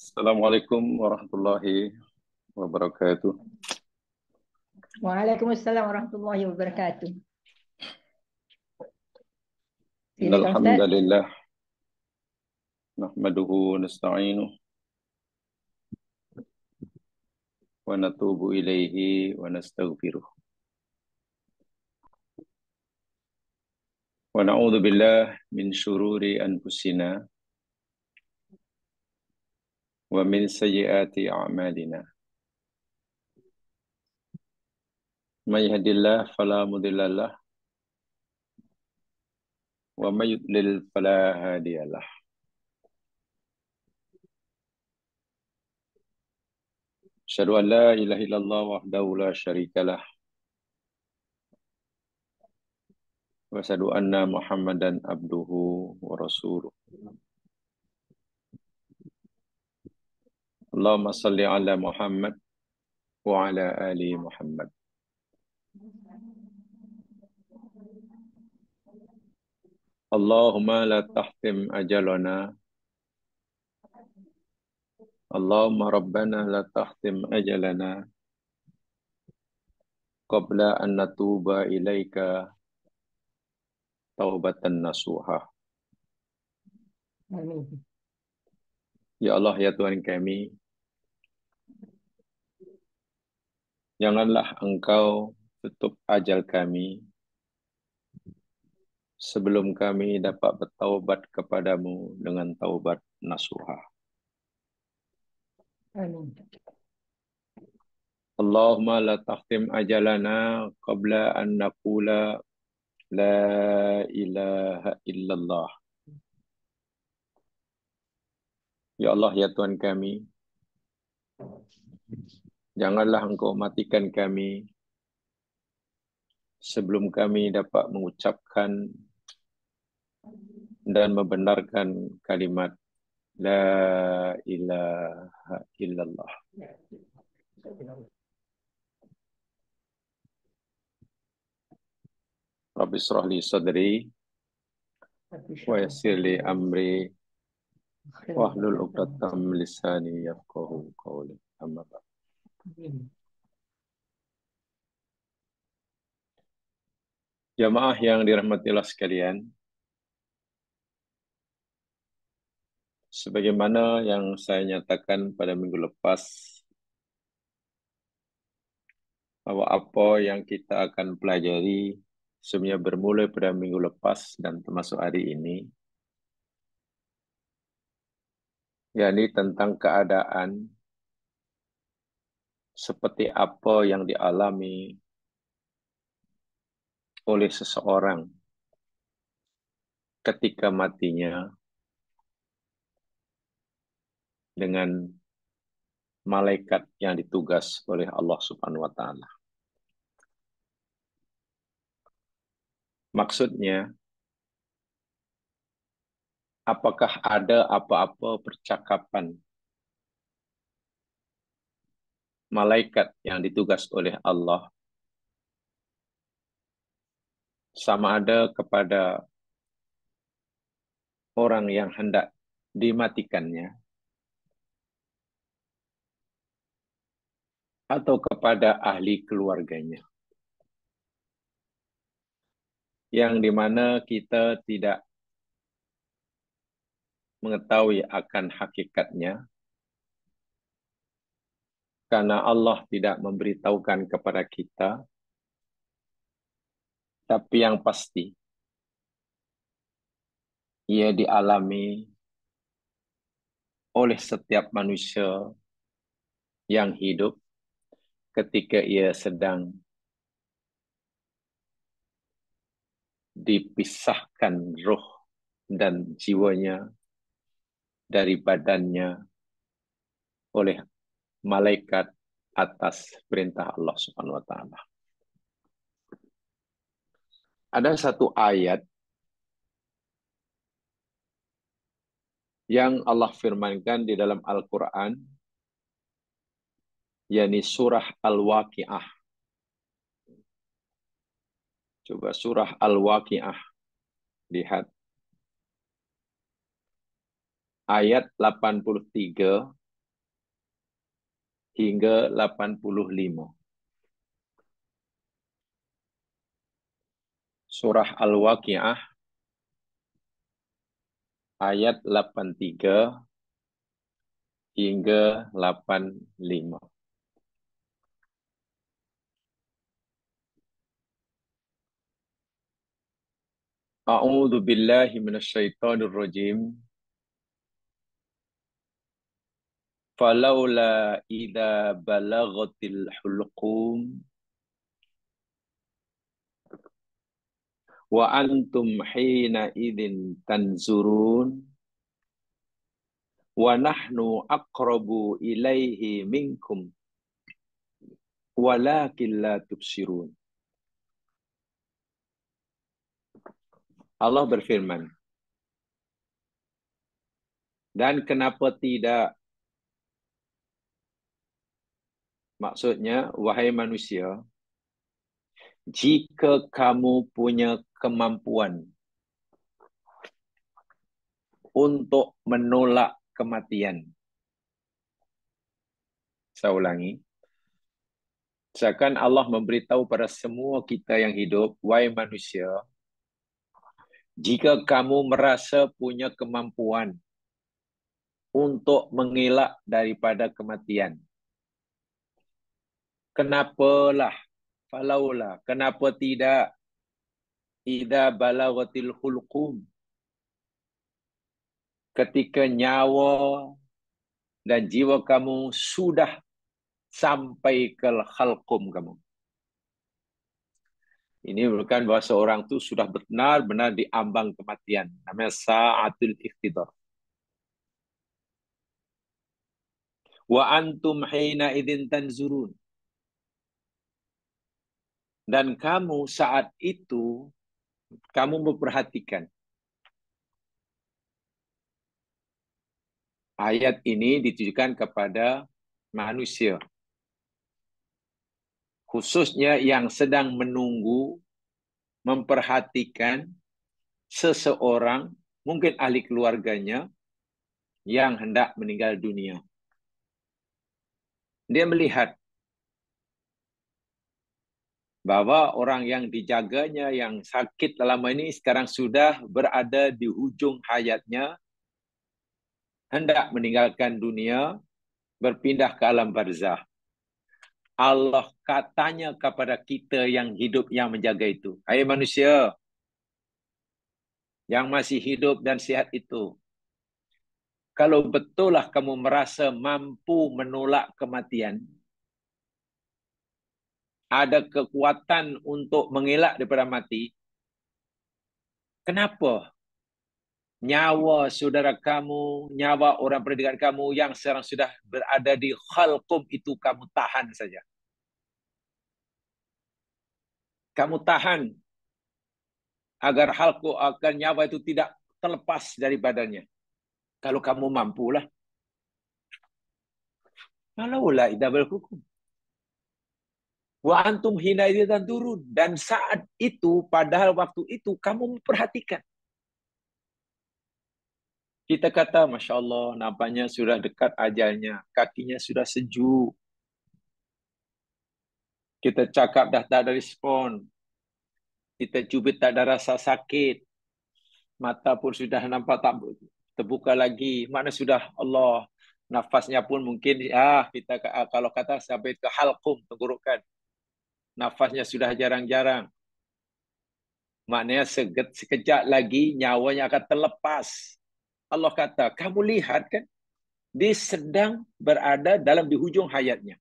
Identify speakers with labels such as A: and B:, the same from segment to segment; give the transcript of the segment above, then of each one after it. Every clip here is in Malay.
A: Assalamualaikum warahmatullahi wabarakatuh.
B: Waalaikumsalam warahmatullahi wabarakatuh.
A: Innal
B: Silakan Ustaz.
A: hamdalillah nahmaduhu wa nasta'inuhu wa natubu ilaihi wa nastaghfiruh. Wa na'udzu billah min syururi anfusina wa min sayyiati a'malina. May yahdihillahu fala mudilla lahu wa may yudlil fala hadiyalah. Asyhadu an la ilaha illallah wahdahu la syarikalah wa asyhadu anna Muhammadan abduhu wa rasuluh. Allahumma salli ala Muhammad wa ala ali Muhammad. Allahumma la tahtim ajalana. Allahumma rabbana la tahtim ajalana qabla an natuba ilaika taubatan nasuha.
B: Amin.
A: Ya Allah, ya Tuhan kami, janganlah Engkau tutup ajal kami sebelum kami dapat bertaubat kepadamu dengan taubat nasuha.
B: Amin.
A: Allahumma la tahtim ajalana qabla an naqula la ilaha illallah. Ya Allah, ya Tuhan kami, janganlah Engkau matikan kami sebelum kami dapat mengucapkan dan membenarkan kalimat La ilaha illallah. Rabbi shrah li sadri wa yassir li amri wahlul 'uqdatam min lisani yafqahu qawli. Amma ba'd. Jamaah yang dirahmati Allah sekalian, sebagaimana yang saya nyatakan pada minggu lepas, bahwa apa yang kita akan pelajari sebenarnya bermula pada minggu lepas dan termasuk hari ini, yakni tentang keadaan seperti apa yang dialami oleh seseorang ketika matinya dengan malaikat yang ditugas oleh Allah Subhanahu wa taala. Maksudnya, apakah ada apa-apa percakapan malaikat yang ditugas oleh Allah sama ada kepada orang yang hendak dimatikannya atau kepada ahli keluarganya, yang dimana kita tidak mengetahui akan hakikatnya karena Allah tidak memberitahukan kepada kita. Tapi yang pasti, ia dialami oleh setiap manusia yang hidup ketika ia sedang dipisahkan roh dan jiwanya dari badannya oleh malaikat atas perintah Allah Subhanahu wa taala. Ada satu ayat yang Allah firmankan di dalam Al-Qur'an, yakni surah Al-Waqiah. Coba surah Al-Waqiah lihat. Ayat 83 hingga 85. Surah Al-Waqiah ayat 83 hingga 85. A'udzu billahi minasyaitonir rajim. Falaula idza balaghatil hulqum wa antum hina idzin tanzurun wa nahnu aqrabu ilaihi minkum walakin la tubsirun. Allah berfirman, dan kenapa tidak, maksudnya wahai manusia, jika kamu punya kemampuan untuk menolak kematian. Saya ulangi. Seakan Allah memberitahu pada semua kita yang hidup, wahai manusia, jika kamu merasa punya kemampuan untuk mengelak daripada kematian, kenapalah, falaulah, kenapa tidak, idza balaghatil hulqum, ketika nyawa dan jiwa kamu sudah sampai ke khalqum kamu. Ini merupakan bahawa seorang itu sudah benar-benar diambang kematian. Namanya sa'atul iftidar. Wa antum hina idzin tanzurun. Dan kamu saat itu, kamu memperhatikan. Ayat ini ditujukan kepada manusia. Khususnya yang sedang menunggu, memperhatikan seseorang, mungkin ahli keluarganya, yang hendak meninggal dunia. Dia melihat bahwa orang yang dijaganya, yang sakit lama ini, sekarang sudah berada di hujung hayatnya, hendak meninggalkan dunia, berpindah ke alam barzah. Allah katanya kepada kita yang hidup, yang menjaga itu, hai manusia yang masih hidup dan sihat itu, kalau betullah kamu merasa mampu menolak kematian, ada kekuatan untuk mengelak daripada mati, kenapa nyawa saudara kamu, nyawa orang pendidikan kamu yang sekarang sudah berada di khalqum itu kamu tahan saja? Kamu tahan agar agar nyawa itu tidak terlepas dari badannya. Kalau kamu mampulah. Kalaulah idabal hukum. Wa antum hina idzan turun. Dan saat itu, padahal waktu itu kamu memperhatikan. Kita kata, Masya Allah, nampaknya sudah dekat ajalnya. Kakinya sudah sejuk. Kita cakap dah tak ada respon. Kita cubit tak ada rasa sakit. Mata pun sudah nampak tak terbuka lagi. Mana sudah Allah. Nafasnya pun mungkin, kita kalau kata sampai ke halqum, tenggorokan. Nafasnya sudah jarang-jarang. Maknanya sekejap lagi nyawanya akan terlepas. Allah kata, kamu lihat kan? Dia sedang berada dalam di hujung hayatnya.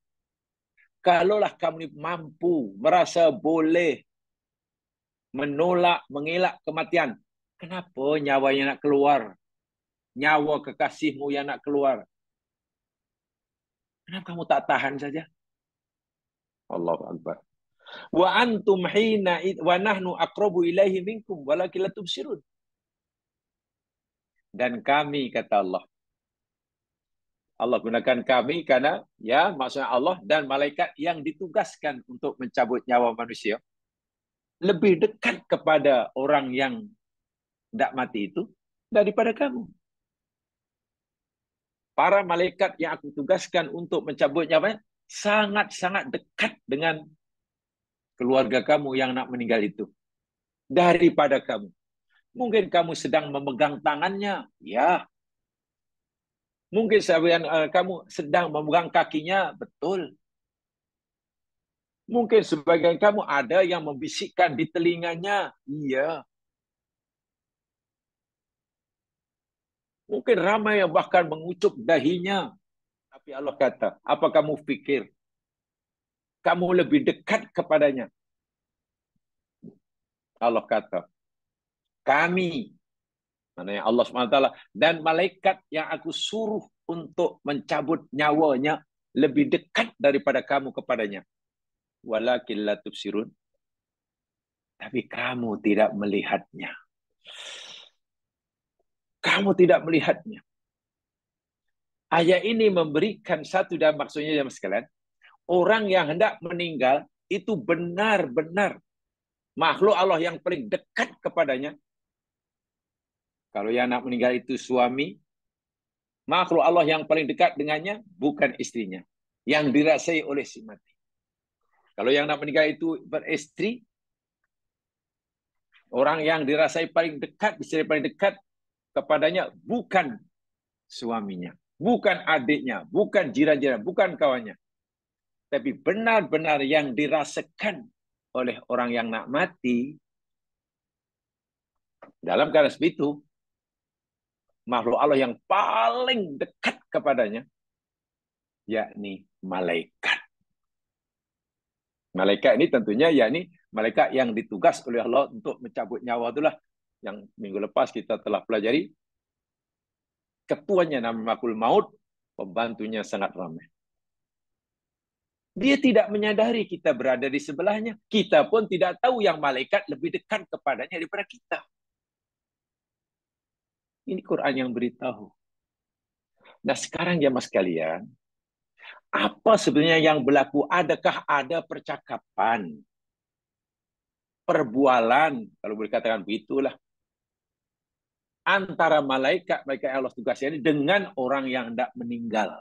A: Kalaulah kamu mampu, merasa boleh menolak, mengelak kematian, kenapa nyawanya nak keluar? Nyawa kekasihmu yang nak keluar. Kenapa kamu tak tahan saja? Allahu Akbar. Wa antum hina wa nahnu aqrabu ilaihi minkum walakin la tubsirun. Dan kami, kata Allah. Allah gunakan kami karena ya maksudnya Allah dan malaikat yang ditugaskan untuk mencabut nyawa manusia lebih dekat kepada orang yang tidak mati itu daripada kamu. para malaikat yang aku tugaskan untuk mencabut nyawanya sangat-sangat dekat dengan keluarga kamu yang nak meninggal itu daripada kamu. Mungkin kamu sedang memegang tangannya, ya. Mungkin kamu sedang memegang kakinya, betul. Mungkin sebagian kamu ada yang membisikkan di telinganya, iya. Mungkin ramai yang bahkan mengucup dahinya. Tapi Allah kata, apa kamu fikir? Kamu lebih dekat kepadanya. Allah kata, kami, maknanya Allah SWT, dan malaikat yang aku suruh untuk mencabut nyawanya lebih dekat daripada kamu kepadanya. Walakin la tubsirun. Tapi kamu tidak melihatnya. Kamu tidak melihatnya. Ayat ini memberikan satu dan maksudnya jemaah sekalian, orang yang hendak meninggal itu benar-benar makhluk Allah yang paling dekat kepadanya. Kalau yang nak meninggal itu suami, makhluk Allah yang paling dekat dengannya bukan istrinya, yang dirasai oleh si mati. Kalau yang nak meninggal itu beristri, orang yang dirasai paling dekat, istri paling dekat kepadanya bukan suaminya, bukan adiknya, bukan jiran-jiran, bukan kawannya. Tapi benar-benar yang dirasakan oleh orang yang nak mati, dalam keadaan seperti itu, makhluk Allah yang paling dekat kepadanya, yakni malaikat. Malaikat ini tentunya yakni malaikat yang ditugas oleh Allah untuk mencabut nyawa, itulah yang minggu lepas kita telah pelajari. Ketuanya nama Malakul Maut, pembantunya sangat ramai. Dia tidak menyadari kita berada di sebelahnya. Kita pun tidak tahu yang malaikat lebih dekat kepadanya daripada kita. Ini Quran yang beritahu. Nah sekarang jemaah sekalian, apa sebenarnya yang berlaku? Adakah ada percakapan, perbualan, kalau boleh katakan begitulah, antara malaikat Allah tugasnya ini dengan orang yang hendak meninggal.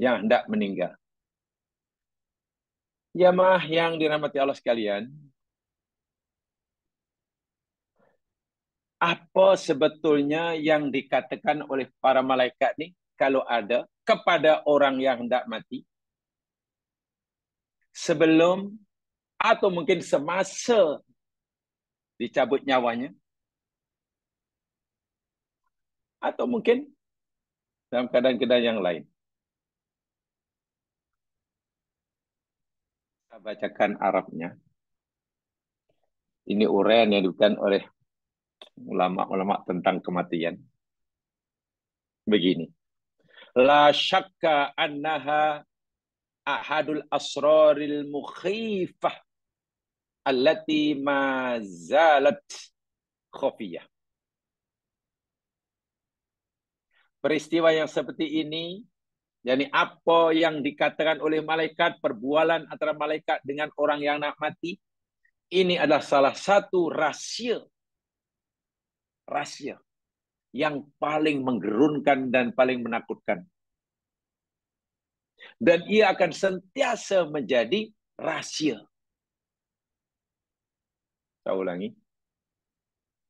A: Yang hendak meninggal. Jemaah yang dirahmati Allah sekalian, apa sebetulnya yang dikatakan oleh para malaikat ini kalau ada kepada orang yang hendak mati sebelum atau mungkin semasa dicabut nyawanya, atau mungkin dalam keadaan-keadaan yang lain. Saya bacakan Arabnya. Ini uraian yang diberikan oleh ulama-ulama tentang kematian. Begini. La syakka annaha ahadul asraril mukhifah allati ma zalat khafiyah. Peristiwa yang seperti ini, yakni apa yang dikatakan oleh malaikat, perbualan antara malaikat dengan orang yang nak mati, ini adalah salah satu rahasia yang paling menggerunkan dan paling menakutkan. Dan ia akan sentiasa menjadi rahasia. Saya ulangi.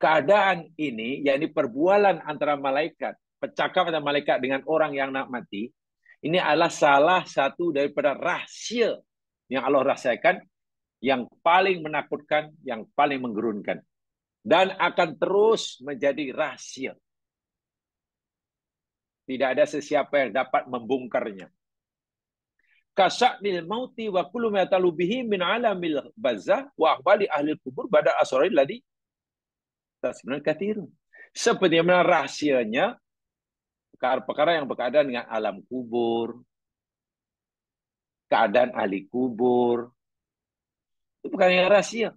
A: Keadaan ini, yakni perbualan antara malaikat, percakapan antara malaikat dengan orang yang nak mati, ini adalah salah satu daripada rahasia yang Allah rahsiakan, yang paling menakutkan, yang paling menggerunkan. Dan akan terus menjadi rahasia. Tidak ada sesiapa yang dapat membongkarnya. Kasa'nil mauti wa kullu ma talubihi min alamil bazzah wa ahwali ahli kubur bada asraril ladhi tasbihun katsirun. Seperti mana rahsianya perkara-perkara yang berkaitan dengan alam kubur, keadaan ahli kubur. Itu bukan yang rahasia.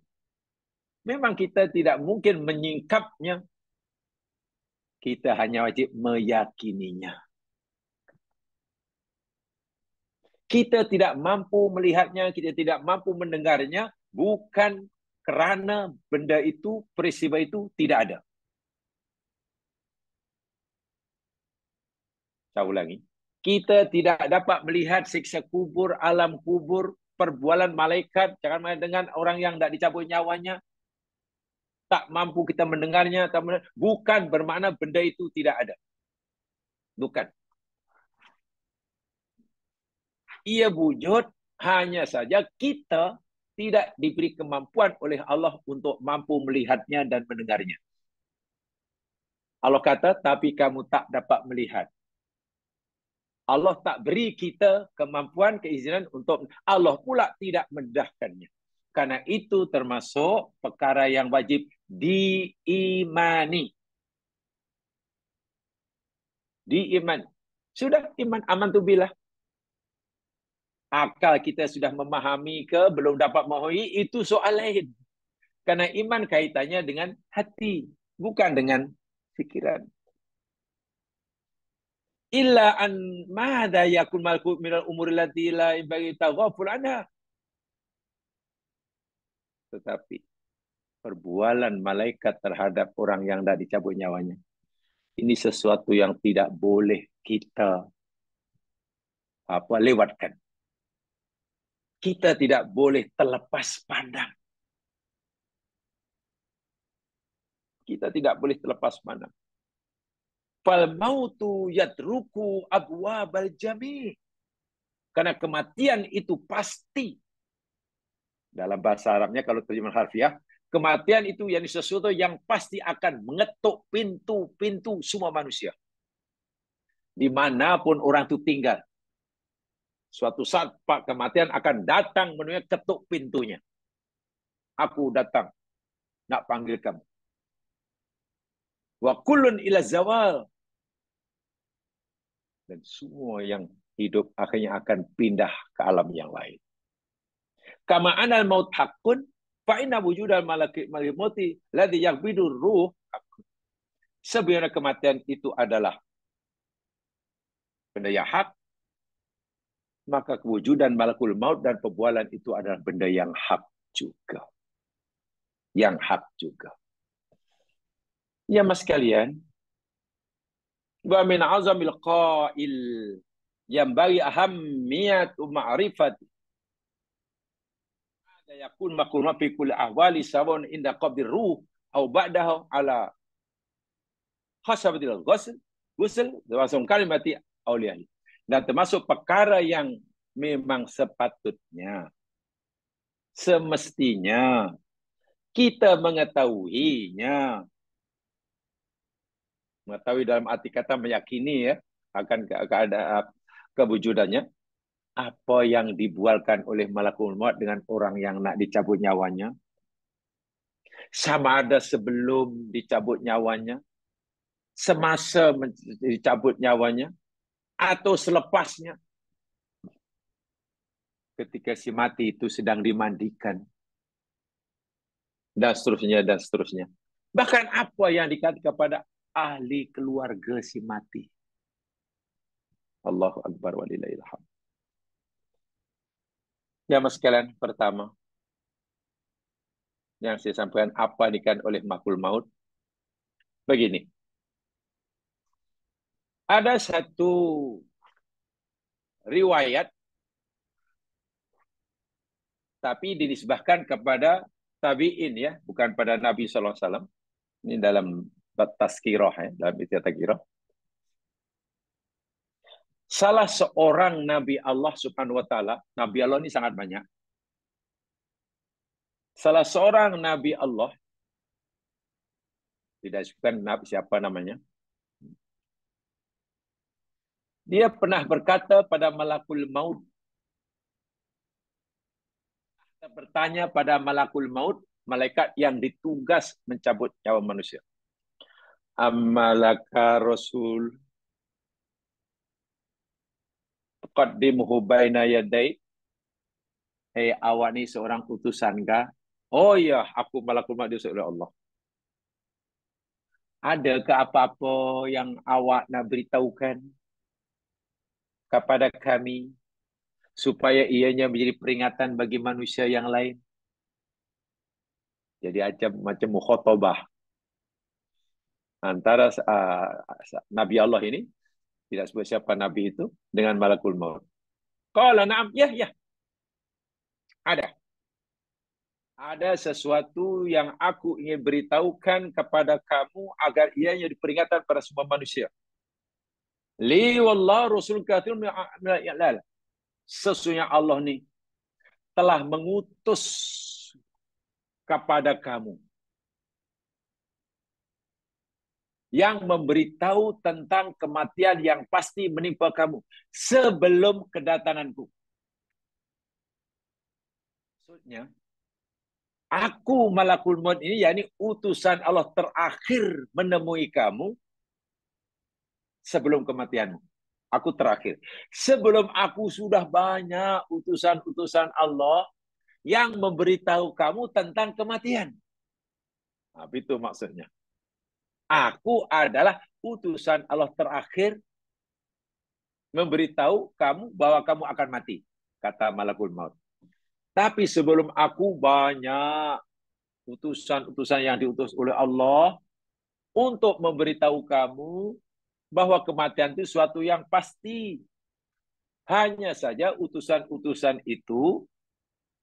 A: Memang kita tidak mungkin menyingkapnya. Kita hanya wajib meyakininya. Kita tidak mampu melihatnya, kita tidak mampu mendengarnya, bukan kerana benda itu, peristiwa itu tidak ada. Saya ulangi. Kita tidak dapat melihat siksa kubur, alam kubur, perbualan malaikat. Jangan main dengan orang yang tidak dicabut nyawanya. Tak mampu kita mendengarnya. Bukan bermakna benda itu tidak ada. Bukan. Ia wujud, hanya saja kita tidak diberi kemampuan oleh Allah untuk mampu melihatnya dan mendengarnya. Allah kata, tapi kamu tak dapat melihat. Allah tak beri kita kemampuan, keizinan untuk Allah pula tidak mendahkannya. Karena itu termasuk perkara yang wajib diimani. Diimani. Sudah iman aman tu billah. Akal kita sudah memahami ke belum dapat memahami, itu soal lain. Karena iman kaitannya dengan hati, bukan dengan fikiran. Illa an madza yakun malku minal umuri allati la bagi taghaful anha. Tetapi perbualan malaikat terhadap orang yang dah dicabut nyawanya, ini sesuatu yang tidak boleh kita lewatkan. Kita tidak boleh terlepas pandang. Kita tidak boleh terlepas pandang. Fal mautu yatruku abwabal jami'. Karena kematian itu pasti. Dalam bahasa Arabnya kalau terjemahan harfiah, kematian itu yang sesuatu yang pasti akan mengetuk pintu-pintu semua manusia. Dimanapun orang itu tinggal. Suatu saat Pak kematian akan datang menuju ketuk pintunya. Aku datang nak panggil kamu. Wa kullun ila zawal. Dan semua yang hidup akhirnya akan pindah ke alam yang lain. Kama anal maut hakun, fa inna wujudal mauti ladzi yaghbidur ruh hakun. Sebenarnya kematian itu adalah benda yang hak, maka kewujudan malakul maut dan perbualan itu adalah benda yang hak juga. Yang hak juga. Ya mas sekalian, wa min azamil qail yang bagi ahammiyat ma'rifat ada yakun makulma fi kulli ahwali sawun inda qabdir ruh au ba'dahu ala hasabatil ghusl langsung kalimati auliyahi. Dan termasuk perkara yang memang sepatutnya, semestinya kita mengetahuinya. Mengetahui dalam arti kata meyakini ya akan keadaan kewujudannya. Apa yang dibualkan oleh malakul maut dengan orang yang nak dicabut nyawanya. Sama ada sebelum dicabut nyawanya, semasa dicabut nyawanya, atau selepasnya. Ketika si mati itu sedang dimandikan. Dan seterusnya, dan seterusnya. Bahkan apa yang dikatakan kepada ahli keluarga si mati. Allahu Akbar walillahil hamd. Ya mas sekalian, pertama yang saya sampaikan apa dikatakan oleh makhluk maut. Begini. Ada satu riwayat tapi dinisbahkan kepada tabi'in ya, bukan pada Nabi sallallahu alaihi wasallam. Ini dalam tazkirah ya, dalam tazkirah. Salah seorang Nabi Allah Subhanahu wa taala, Nabi Allah ini sangat banyak. Salah seorang Nabi Allah, tidak disebutkan Nabi siapa namanya. Dia pernah berkata pada malakul maut, bertanya pada malakul maut, malaikat yang ditugas mencabut nyawa manusia. Ammalaka Rasul qaddimuhu baina yaday. Hei awak ni seorang utusan kah? Oh ya, aku malakul maut diutus oleh Allah. Adakah apa-apa yang awak nak beritahukan kepada kami supaya ianya menjadi peringatan bagi manusia yang lain? Jadi macam mukhatabah antara Nabi Allah ini Tidak sebut siapa Nabi itu dengan malakul maut. Qala na'am, ya, ya. Ada. Ada sesuatu yang aku ingin beritahukan kepada kamu agar ianya diperingatan pada semua manusia. Li wallah rasul kathir min al. Sesungguhnya Allah ni telah mengutus kepada kamu yang memberitahu tentang kematian yang pasti menimpa kamu sebelum kedatanganku. Maksudnya, aku malakul maut ini, yakni utusan Allah terakhir menemui kamu sebelum kematianmu. Aku terakhir. Sebelum aku sudah banyak utusan-utusan Allah yang memberitahu kamu tentang kematian. Nah, itu maksudnya. Aku adalah utusan Allah terakhir memberitahu kamu bahwa kamu akan mati, kata malakul maut. Tapi sebelum aku banyak utusan-utusan yang diutus oleh Allah untuk memberitahu kamu bahwa kematian itu suatu yang pasti. Hanya saja utusan-utusan itu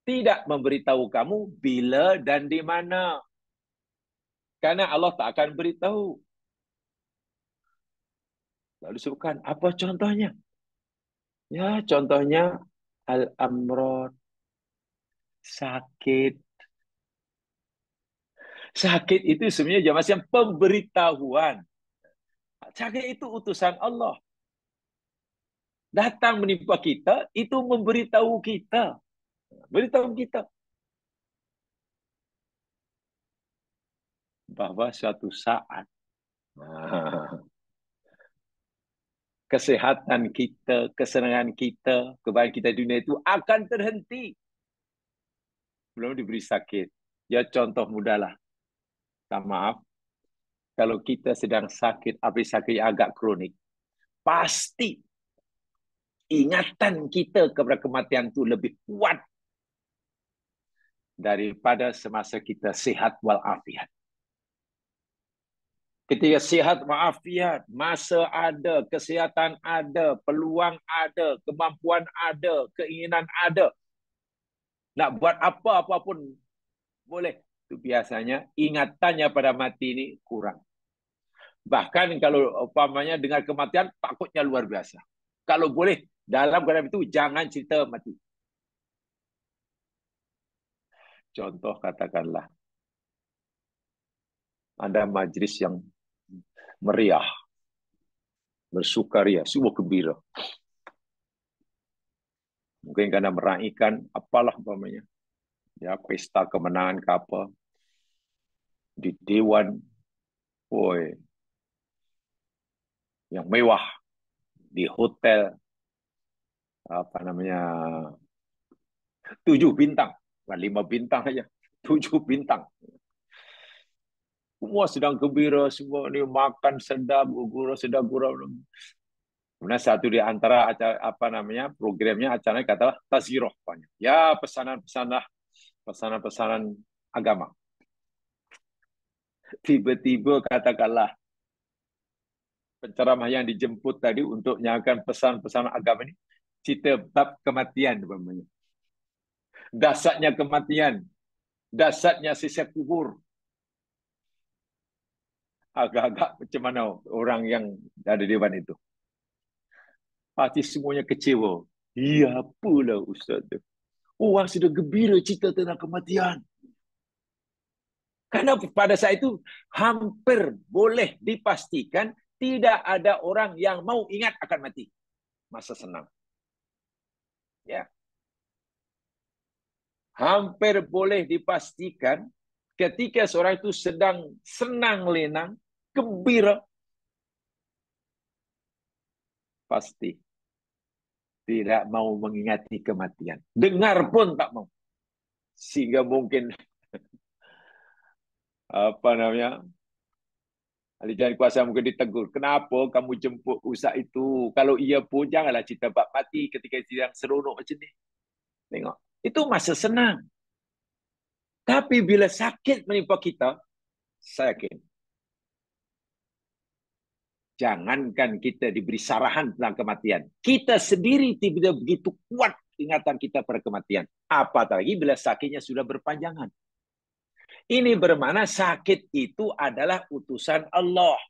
A: tidak memberitahu kamu bila dan di mana. Karena Allah tak akan beritahu. Lalu sebutkan, apa contohnya? Ya, contohnya al-amrod, sakit. Sakit itu sebenarnya jamaah pemberitahuan. Sakit itu utusan Allah. Datang menimpa kita, itu memberitahu kita. Beritahu kita. Bahwa suatu saat, kesehatan kita, kesenangan kita, kebahagiaan kita di dunia itu akan terhenti. Belum diberi sakit. Ya contoh mudahlah. Maaf, kalau kita sedang sakit, apalagi sakit yang agak kronik, pasti ingatan kita kepada kematian itu lebih kuat daripada semasa kita sehat walafiat. Ketika sehat walafiat, masa ada, kesehatan ada, peluang ada, kemampuan ada, keinginan ada. Nak buat apa-apa pun boleh. Itu biasanya ingatannya pada mati ini kurang. Bahkan kalau umpamanya dengan kematian, takutnya luar biasa. Kalau boleh, dalam keadaan itu jangan cerita mati. Contoh katakanlah, ada majlis yang meriah, bersukaria, semua gembira. Mungkin karena meraihkan apalah umpamanya, ya pesta kemenangan ke apa, di dewan, woi, yang mewah, di hotel, apa namanya, 7 bintang, bukan 5 bintang aja, 7 bintang. Semua sedang gembira, semua ni makan sedap, gurau. Kemudian satu di antara acara, apa namanya, programnya acaranya katalah taziroh, ya pesanan-pesanan agama. Tiba-tiba katakanlah penceramah yang dijemput tadi untuk menyampaikan pesan-pesan agama ini cerita bab kematian, umpamanya. Dasarnya kematian, dasarnya sisa kubur. Agak-agak macam mana orang yang ada di dewan itu? Pasti semuanya kecewa. Ya apalah Ustaz tu. Orang sudah gembira cerita tentang kematian. Karena pada saat itu hampir boleh dipastikan tidak ada orang yang mau ingat akan mati. Masa senang. Ya. Hampir boleh dipastikan ketika seorang itu sedang senang lenang, gembira, pasti tidak mau mengingati kematian. Dengar pun tak mau. Sehingga mungkin apa namanya, ahli jangan kuasa mungkin ditegur. Kenapa kamu jemput Ustaz itu? Kalau ia pun janganlah cerita bab mati ketika sedang seronok macam ni. Tengok. Itu masa senang. Tapi bila sakit menimpa kita, saya yakin Jangankan kita diberi sarahan tentang kematian. Kita sendiri tidak begitu kuat ingatan kita pada kematian. Apalagi bila sakitnya sudah berpanjangan. Ini bermakna sakit itu adalah utusan Allah.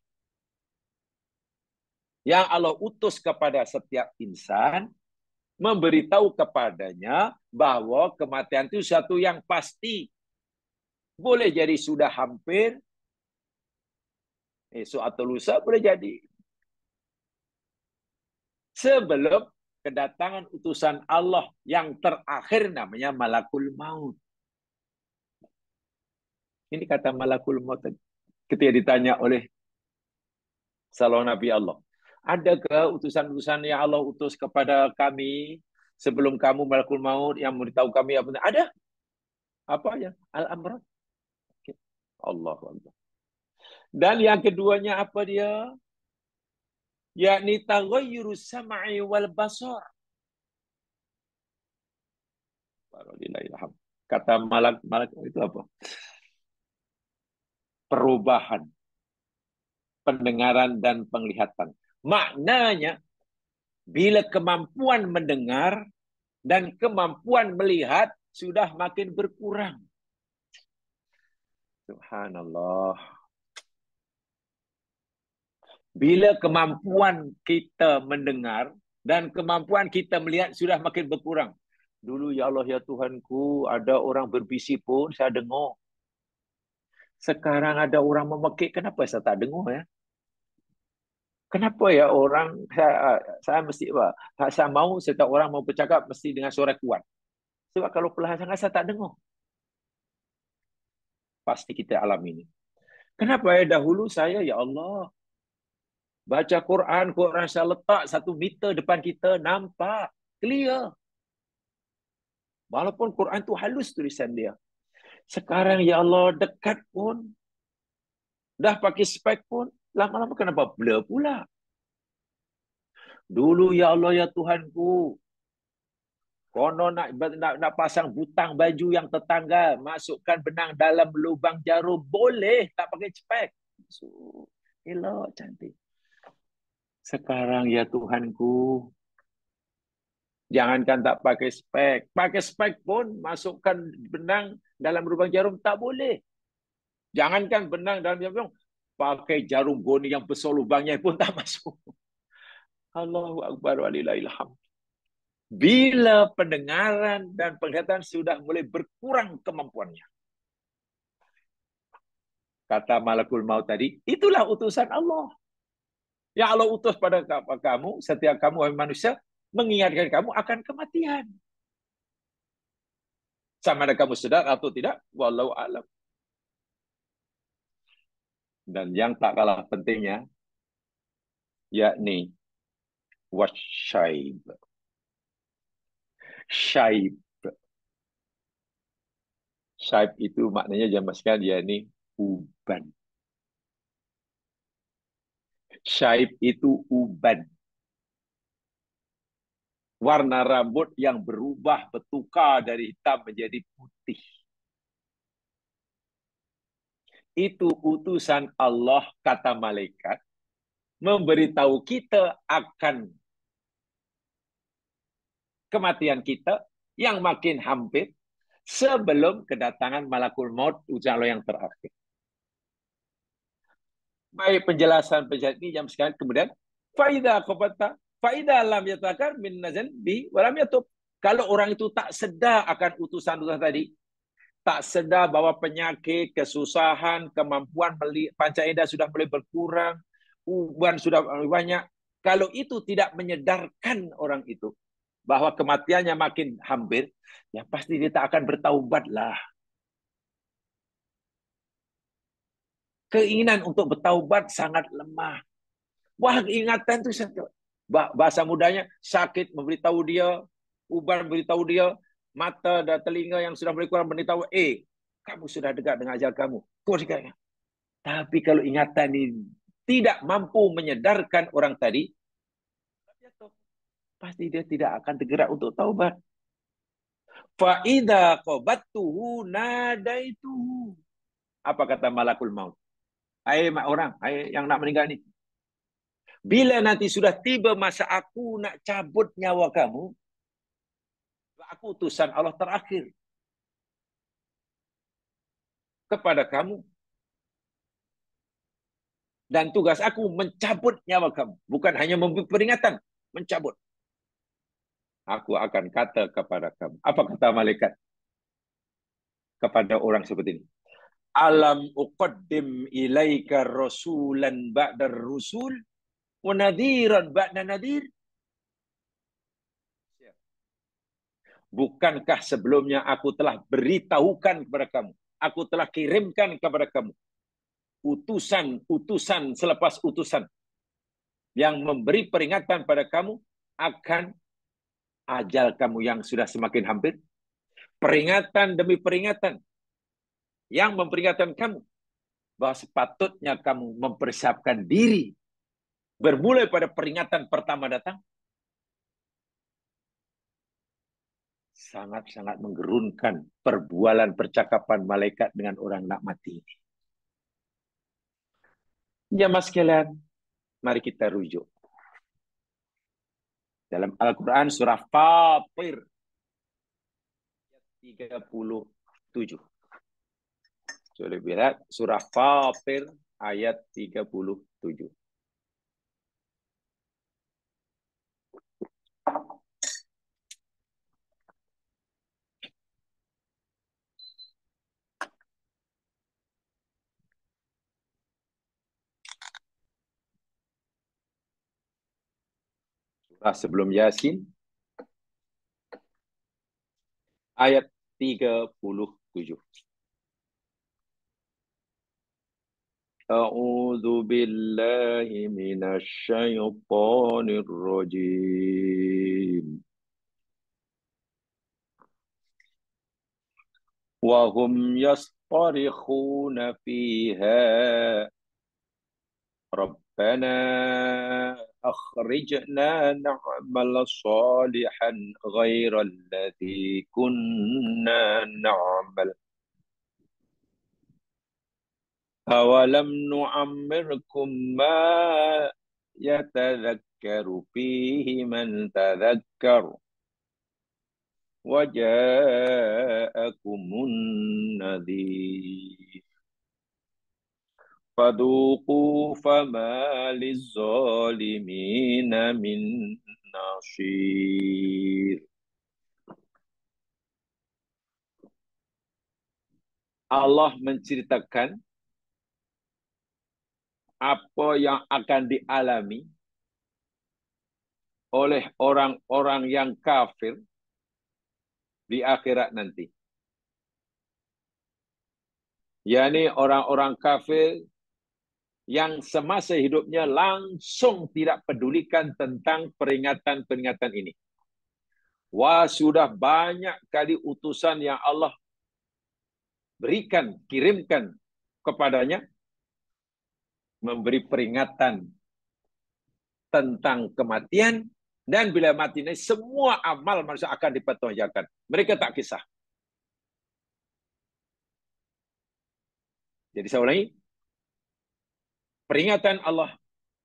A: Yang Allah utus kepada setiap insan, memberitahu kepadanya bahwa kematian itu satu yang pasti. Boleh jadi sudah hampir, esok atau lusa boleh jadi. Sebelum kedatangan utusan Allah yang terakhir namanya Malakul Maut. Ini kata Malakul Maut ketika ditanya oleh salah Nabi Allah. Adakah utusan-utusan yang Allah utus kepada kami sebelum kamu Malakul Maut yang memberitahu kami apa? Ada. Apa ya? Al-Amr. Allah Allah. Dan yang keduanya apa dia? Yakni taghayyurus sam'i wal basar. Kata malak itu apa? Perubahan pendengaran dan penglihatan. Maknanya bila kemampuan mendengar dan kemampuan melihat sudah makin berkurang. Subhanallah. Bila kemampuan kita mendengar dan kemampuan kita melihat sudah makin berkurang. Dulu ya Allah ya Tuhanku, ada orang berbisik pun saya dengar. Sekarang ada orang memekik, kenapa saya tak dengar ya? Kenapa ya orang, saya mesti apa? Saya mau setiap orang mau bercakap mesti dengan suara kuat. Sebab kalau perlahan sangat saya tak dengar. Pasti kita alami ini. Kenapa ya dahulu saya, ya Allah, baca Quran saya letak 1 meter depan kita, nampak, clear. Walaupun Quran tu halus tulisan dia. Sekarang ya Allah dekat pun, dah pakai spek pun, lama-lama kenapa blur pula? Dulu ya Allah ya Tuhanku, kono nak pasang butang baju yang tetangga, masukkan benang dalam lubang jarum, boleh tak pakai spek. So, elok cantik. Sekarang ya Tuhanku, jangankan tak pakai spek pun masukkan benang dalam lubang jarum tak boleh. Jangankan benang dalam jarum, pakai jarum goni yang besar lubangnya pun tak masuk. Allahu Akbar walillahilham. Bila pendengaran dan penglihatan sudah mulai berkurang kemampuannya. Kata Malakul Maut tadi, itulah utusan Allah. Yang Allah utus pada kamu, setiap kamu manusia, mengingatkan kamu akan kematian. Sama ada kamu sedar atau tidak, wallahu a'lam. Dan yang tak kalah pentingnya, yakni wasyaib. Syaib. Syaib itu maknanya jamaah sekalian, yakni uban. Syaib itu uban. Warna rambut yang berubah, bertukar dari hitam menjadi putih. Itu utusan Allah, kata malaikat, memberitahu kita akan kematian kita yang makin hampir sebelum kedatangan Malakul Maut, ujian Allah yang terakhir. Baik penjelasan ini jam sekarang. Kemudian faida qabata faida lam yatakar min nazan bi walam yatub. Kalau orang itu tak sedar akan utusan-utusan tadi, tak sedar bahwa penyakit, kesusahan, kemampuan panca indera sudah mulai berkurang, uban sudah banyak. Kalau itu tidak menyedarkan orang itu bahwa kematiannya makin hampir, ya pasti dia tak akan bertaubatlah. Keinginan untuk bertaubat sangat lemah. Wah, ingatan itu bahasa mudanya sakit memberitahu dia, uban memberitahu dia, mata dan telinga yang sudah mulai kurang memberitahu, kamu sudah dekat dengan ajal kamu. Tapi kalau ingatan ini tidak mampu menyadarkan orang tadi, pasti dia tidak akan tergerak untuk taubat. Fa idza qabattuhu nadaituhu. Apa kata Malakul Maut? Hai orang, hai yang nak meninggal ni. Bila nanti sudah tiba masa aku nak cabut nyawa kamu, aku utusan Allah terakhir kepada kamu. Dan tugas aku mencabut nyawa kamu. Bukan hanya memberi peringatan, mencabut. Aku akan kata kepada kamu. Apa kata malaikat kepada orang seperti ini? Alam uqaddim ilaika rasulan ba'dar rusul wa nadhiran ba'da nadhir. Bukankah sebelumnya aku telah beritahukan kepada kamu, aku telah kirimkan kepada kamu utusan selepas utusan yang memberi peringatan pada kamu akan ajal kamu yang sudah semakin hampir, peringatan demi peringatan yang memperingatkan kamu bahwa sepatutnya kamu mempersiapkan diri bermulai pada peringatan pertama datang. Sangat-sangat menggerunkan perbualan percakapan malaikat dengan orang nak mati ini. Jamaah sekalian, mari kita rujuk dalam Al-Quran surah Fatir 37. Coba lihat surah Fatir ayat 37. Surah sebelum Yasin ayat 37. A'udzu billahi minasy syaithanir rajim. Wa hum yasṭarikhuna fiha Rabbana akhrijna na'mal salihan ghairal ladzi kunna na'mal. Awalam nu'ammirkum ma yatadhakkaru fihi man tadhakkar wa ja'akumun nadhir fadhuqu fama lizzalimina min nasir. Allah menceritakan apa yang akan dialami oleh orang-orang yang kafir di akhirat nanti. yakni orang-orang kafir yang semasa hidupnya langsung tidak pedulikan tentang peringatan-peringatan ini. Wah, sudah banyak kali utusan yang Allah berikan, kirimkan kepadanya, memberi peringatan tentang kematian, dan bila mati ini semua amal manusia akan dipertonjolkan. Mereka tak kisah. Jadi saya ulangi, peringatan Allah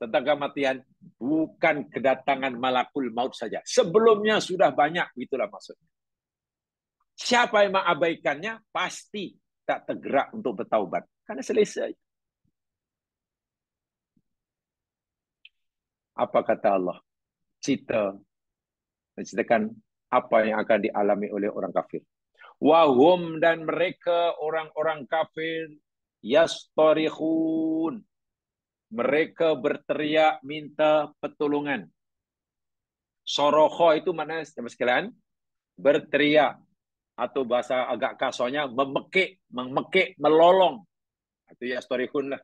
A: tentang kematian bukan kedatangan malakul maut saja. Sebelumnya sudah banyak, itulah maksudnya. Siapa yang mengabaikannya pasti tak tergerak untuk bertaubat. Karena selesai. Apa kata Allah? Menceritakan apa yang akan dialami oleh orang kafir. Wahum, dan mereka orang-orang kafir yastarihun. Mereka berteriak minta pertolongan. Soroho itu mana sekalian? Berteriak. Atau bahasa agak kasarnya memekik, melolong. Itu yastarihun lah.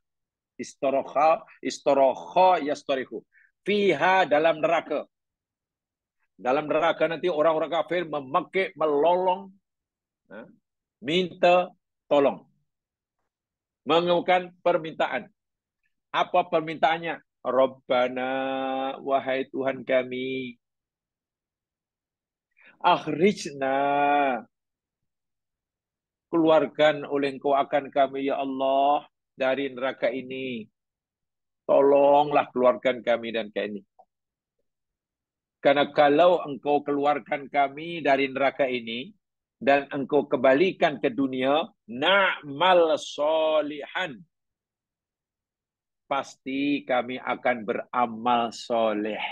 A: Istoroha yastarihu. Fiha, dalam neraka. Dalam neraka nanti orang-orang kafir memekik, melolong, minta tolong. Mengemukakan permintaan. Apa permintaannya? Rabbana, wahai Tuhan kami, akhrijna, keluarkan oleh Engkau akan kami ya Allah dari neraka ini. Tolonglah keluarkan kami dan kami. Karena kalau engkau keluarkan kami dari neraka ini dan engkau kembalikan ke dunia, na'mal solihan. Pasti kami akan beramal soleh.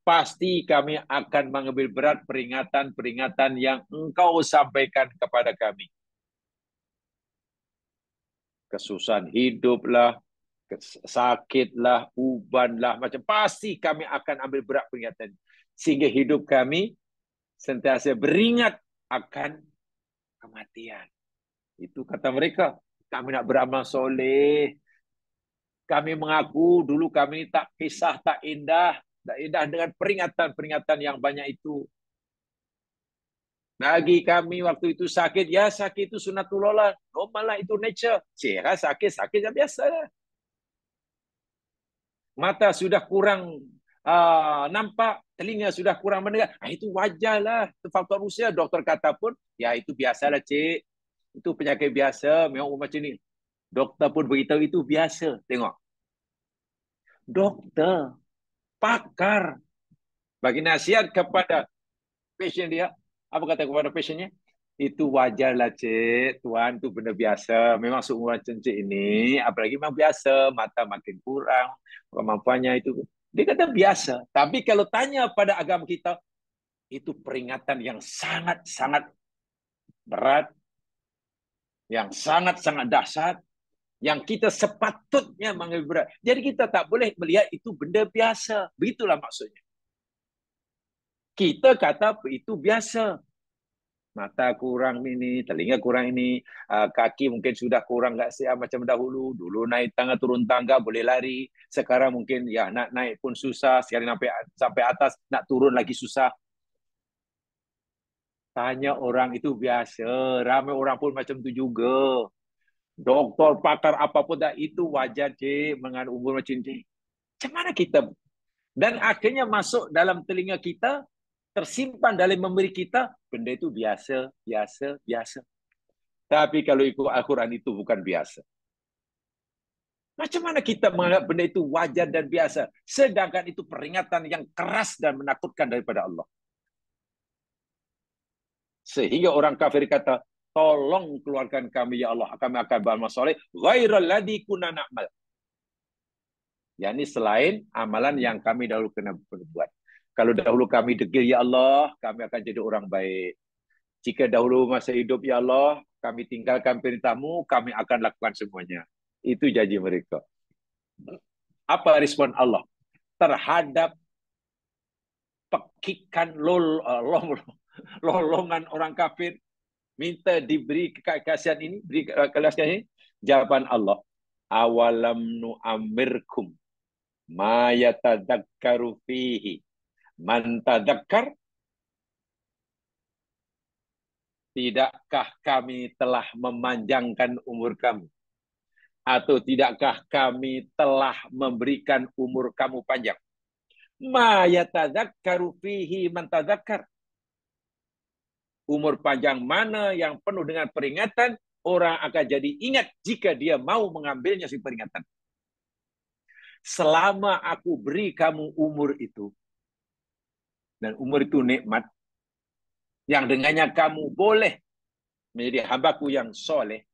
A: Pasti kami akan mengambil berat peringatan-peringatan yang engkau sampaikan kepada kami. Kesusahan hiduplah, sakitlah, ubanlah, macam pasti kami akan ambil berat peringatan. Sehingga hidup kami sentiasa beringat akan kematian. Itu kata mereka. Kami nak beramal soleh. Kami mengaku dulu kami tak kisah, tak indah dengan peringatan-peringatan yang banyak itu. Bagi kami waktu itu sakit, ya sakit itu sunatullah, normal lah, itu nature. Cira sakit yang biasa lah. Mata sudah kurang nampak, telinga sudah kurang mendengar, itu wajar lah. Itu faktor usia. Doktor kata pun, ya itu biasalah cik. Itu penyakit biasa, memang macam ni. Doktor pun beritahu itu biasa. Tengok. Doktor, pakar, bagi nasihat kepada pasien dia. Apa kata kepada pasiennya? Itu wajarlah cik, tuan itu benda biasa. Memang seumuran cik ini, apalagi memang biasa, mata makin kurang, kemampuannya itu. Dia kata biasa. Tapi kalau tanya pada agama kita, itu peringatan yang sangat-sangat berat, yang sangat-sangat dahsyat, yang kita sepatutnya mengambil berat. Jadi kita tak boleh melihat itu benda biasa. Begitulah maksudnya. Kita kata itu biasa. Mata kurang ini, telinga kurang ini, kaki mungkin sudah kurang tak sihat macam dahulu. Dulu naik tangga, turun tangga boleh lari. Sekarang mungkin ya nak naik pun susah. Sekali sampai atas, nak turun lagi susah. Tanya orang itu biasa. Ramai orang pun macam tu juga. Doktor, pakar apapun dah itu wajar cik mengandung umur macam ni. Macam mana kita? Dan akhirnya masuk dalam telinga kita, tersimpan dalam memori kita, benda itu biasa, biasa, biasa. Tapi kalau ikut Al-Quran itu bukan biasa. Macam mana kita menganggap benda itu wajar dan biasa, sedangkan itu peringatan yang keras dan menakutkan daripada Allah. Sehingga orang kafir kata, tolong keluarkan kami ya Allah, kami akan beramal soleh, ghairal ladzi kunna na'mal. Yani selain amalan yang kami dahulu kena berbuat. Kalau dahulu kami degil ya Allah, kami akan jadi orang baik. Jika dahulu masa hidup ya Allah, kami tinggalkan perintahmu, kami akan lakukan semuanya. Itu janji mereka. Apa respon Allah terhadap pekikan lolongan orang kafir, minta diberi kekasihan ini, beri kekasihan ini? Jawaban Allah, awalam nu'amirkum ma yatadzakkaru fihi man tadzakkar. Tidakkah kami telah memanjangkan umur kamu? Atau tidakkah kami telah memberikan umur kamu panjang? Ma yatadzakkaru fihi man tadzakkar. Umur panjang mana yang penuh dengan peringatan, orang akan jadi ingat jika dia mau mengambilnya si peringatan. Selama aku beri kamu umur itu, dan umur itu nikmat, yang dengannya kamu boleh menjadi hambaku yang soleh.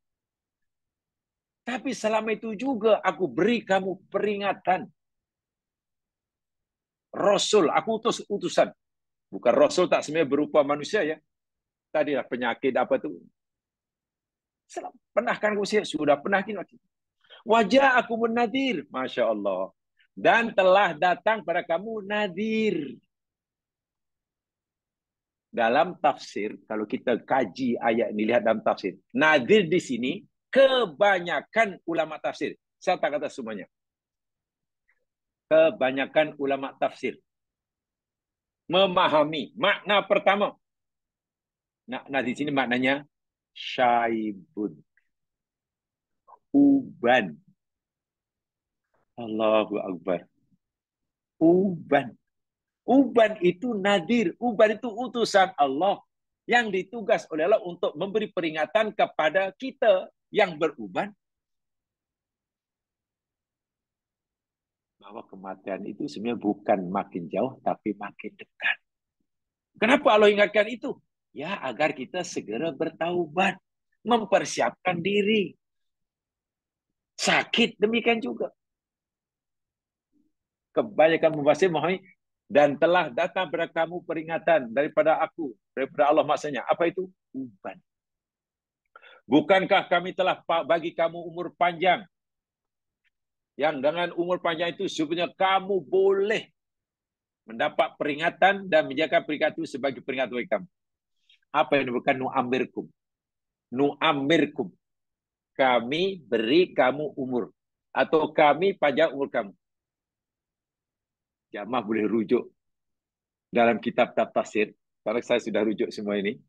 A: Tapi selama itu juga aku beri kamu peringatan. Rasul, aku utus utusan. Bukan Rasul tak sebenarnya berupa manusia ya. Tadilah penyakit apa tu. Pernah kan usia? Sudah pernah kita. Wajah aku menadir. Masya Allah. Dan telah datang pada kamu nadir. Dalam tafsir, kalau kita kaji ayat ini, lihat dalam tafsir. Nadir di sini, kebanyakan ulama tafsir. Saya tak kata semuanya. Kebanyakan ulama tafsir memahami makna pertama. Nah di sini maknanya syaibun, uban. Allahu Akbar. Uban. Uban itu nadir. Uban itu utusan Allah yang ditugas oleh Allah untuk memberi peringatan kepada kita yang beruban. bahwa kematian itu sebenarnya bukan makin jauh, tapi makin dekat. Kenapa Allah ingatkan itu? Ya, agar kita segera bertaubat, mempersiapkan diri. Sakit demikian juga. Kebanyakan mufasir memahami, dan telah datang pada kamu peringatan daripada aku, daripada Allah, maksudnya. Apa itu? Uban. Bukankah kami telah bagi kamu umur panjang? Yang dengan umur panjang itu sebenarnya kamu boleh mendapat peringatan dan menjaga peringatan itu sebagai peringatan bagi kamu. Apa yang disebutkan nu'amirkum? Nu'amirkum. Kami beri kamu umur. Atau kami panjang umur kamu. Jamaah boleh rujuk dalam kitab tafsir. Karena saya sudah rujuk semua ini.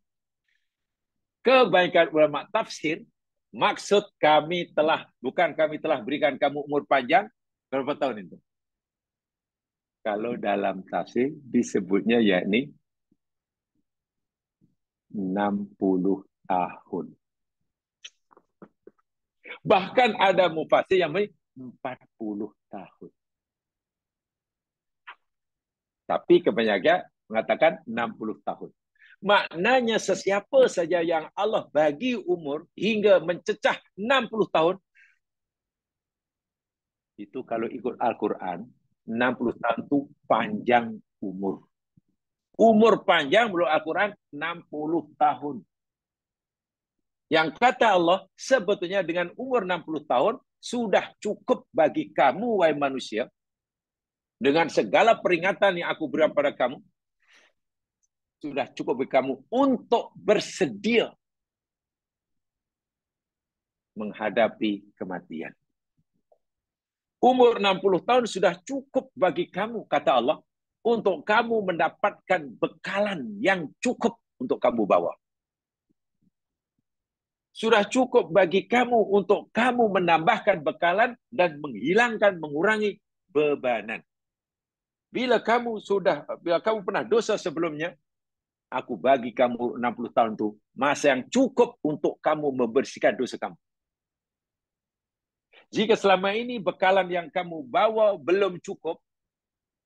A: Kebanyakan ulama tafsir, maksud kami telah, bukan kami telah berikan kamu umur panjang, berapa tahun itu? Kalau dalam tafsir disebutnya yakni 60 tahun. Bahkan ada mufasir yang 40 tahun. Tapi kebanyakan mengatakan 60 tahun. Maknanya sesiapa saja yang Allah bagi umur hingga mencecah 60 tahun, itu kalau ikut Al-Quran, 60 tahun itu panjang umur. Umur panjang menurut Al-Quran 60 tahun. Yang kata Allah, sebetulnya dengan umur 60 tahun, sudah cukup bagi kamu, wahai manusia, dengan segala peringatan yang aku berikan pada kamu, sudah cukup bagi kamu untuk bersedia menghadapi kematian. Umur 60 tahun sudah cukup bagi kamu, kata Allah, untuk kamu mendapatkan bekalan yang cukup untuk kamu bawa. Sudah cukup bagi kamu untuk kamu menambahkan bekalan dan menghilangkan, mengurangi bebanan. Bila kamu pernah dosa sebelumnya, aku bagi kamu 60 tahun itu masa yang cukup untuk kamu membersihkan dosa kamu. Jika selama ini bekalan yang kamu bawa belum cukup,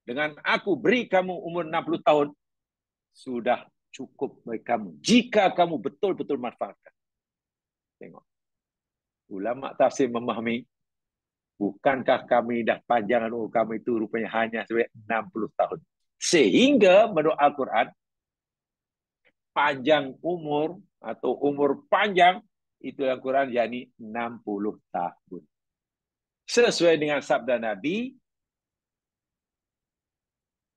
A: dengan aku beri kamu umur 60 tahun, sudah cukup bagi kamu. Jika kamu betul-betul manfaatkan. Tengok. Ulama tafsir memahami, bukankah kami dah panjangan umur kamu itu rupanya hanya sampai 60 tahun. Sehingga menurut Al-Quran, panjang umur atau umur panjang, itu Al-Quran yakni 60 tahun. Sesuai dengan sabda Nabi,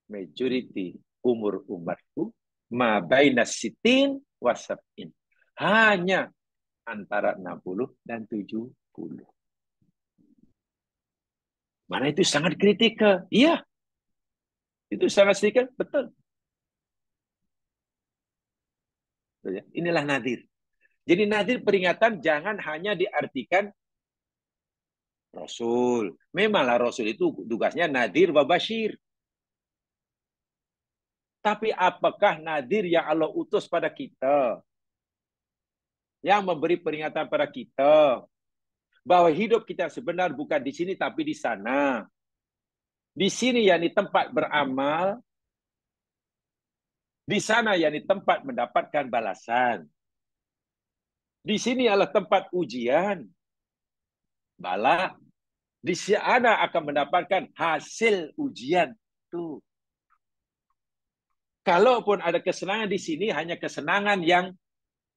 A: majority umur umatku ma baina sitin wa sab'in. Hanya antara 60 dan 70. Mana itu sangat kritikal. Iya. Itu sangat kritikal, betul. Inilah nadir. Jadi nadir peringatan jangan hanya diartikan Rasul. Memanglah Rasul itu tugasnya nadir wa basyir. Tapi apakah nadir yang Allah utus pada kita? Yang memberi peringatan pada kita bahwa hidup kita sebenar bukan di sini tapi di sana. Di sini yakni tempat beramal, di sana yakni tempat mendapatkan balasan. Di sini adalah tempat ujian, bala. Di sana akan mendapatkan hasil ujian itu. Kalaupun ada kesenangan di sini, hanya kesenangan yang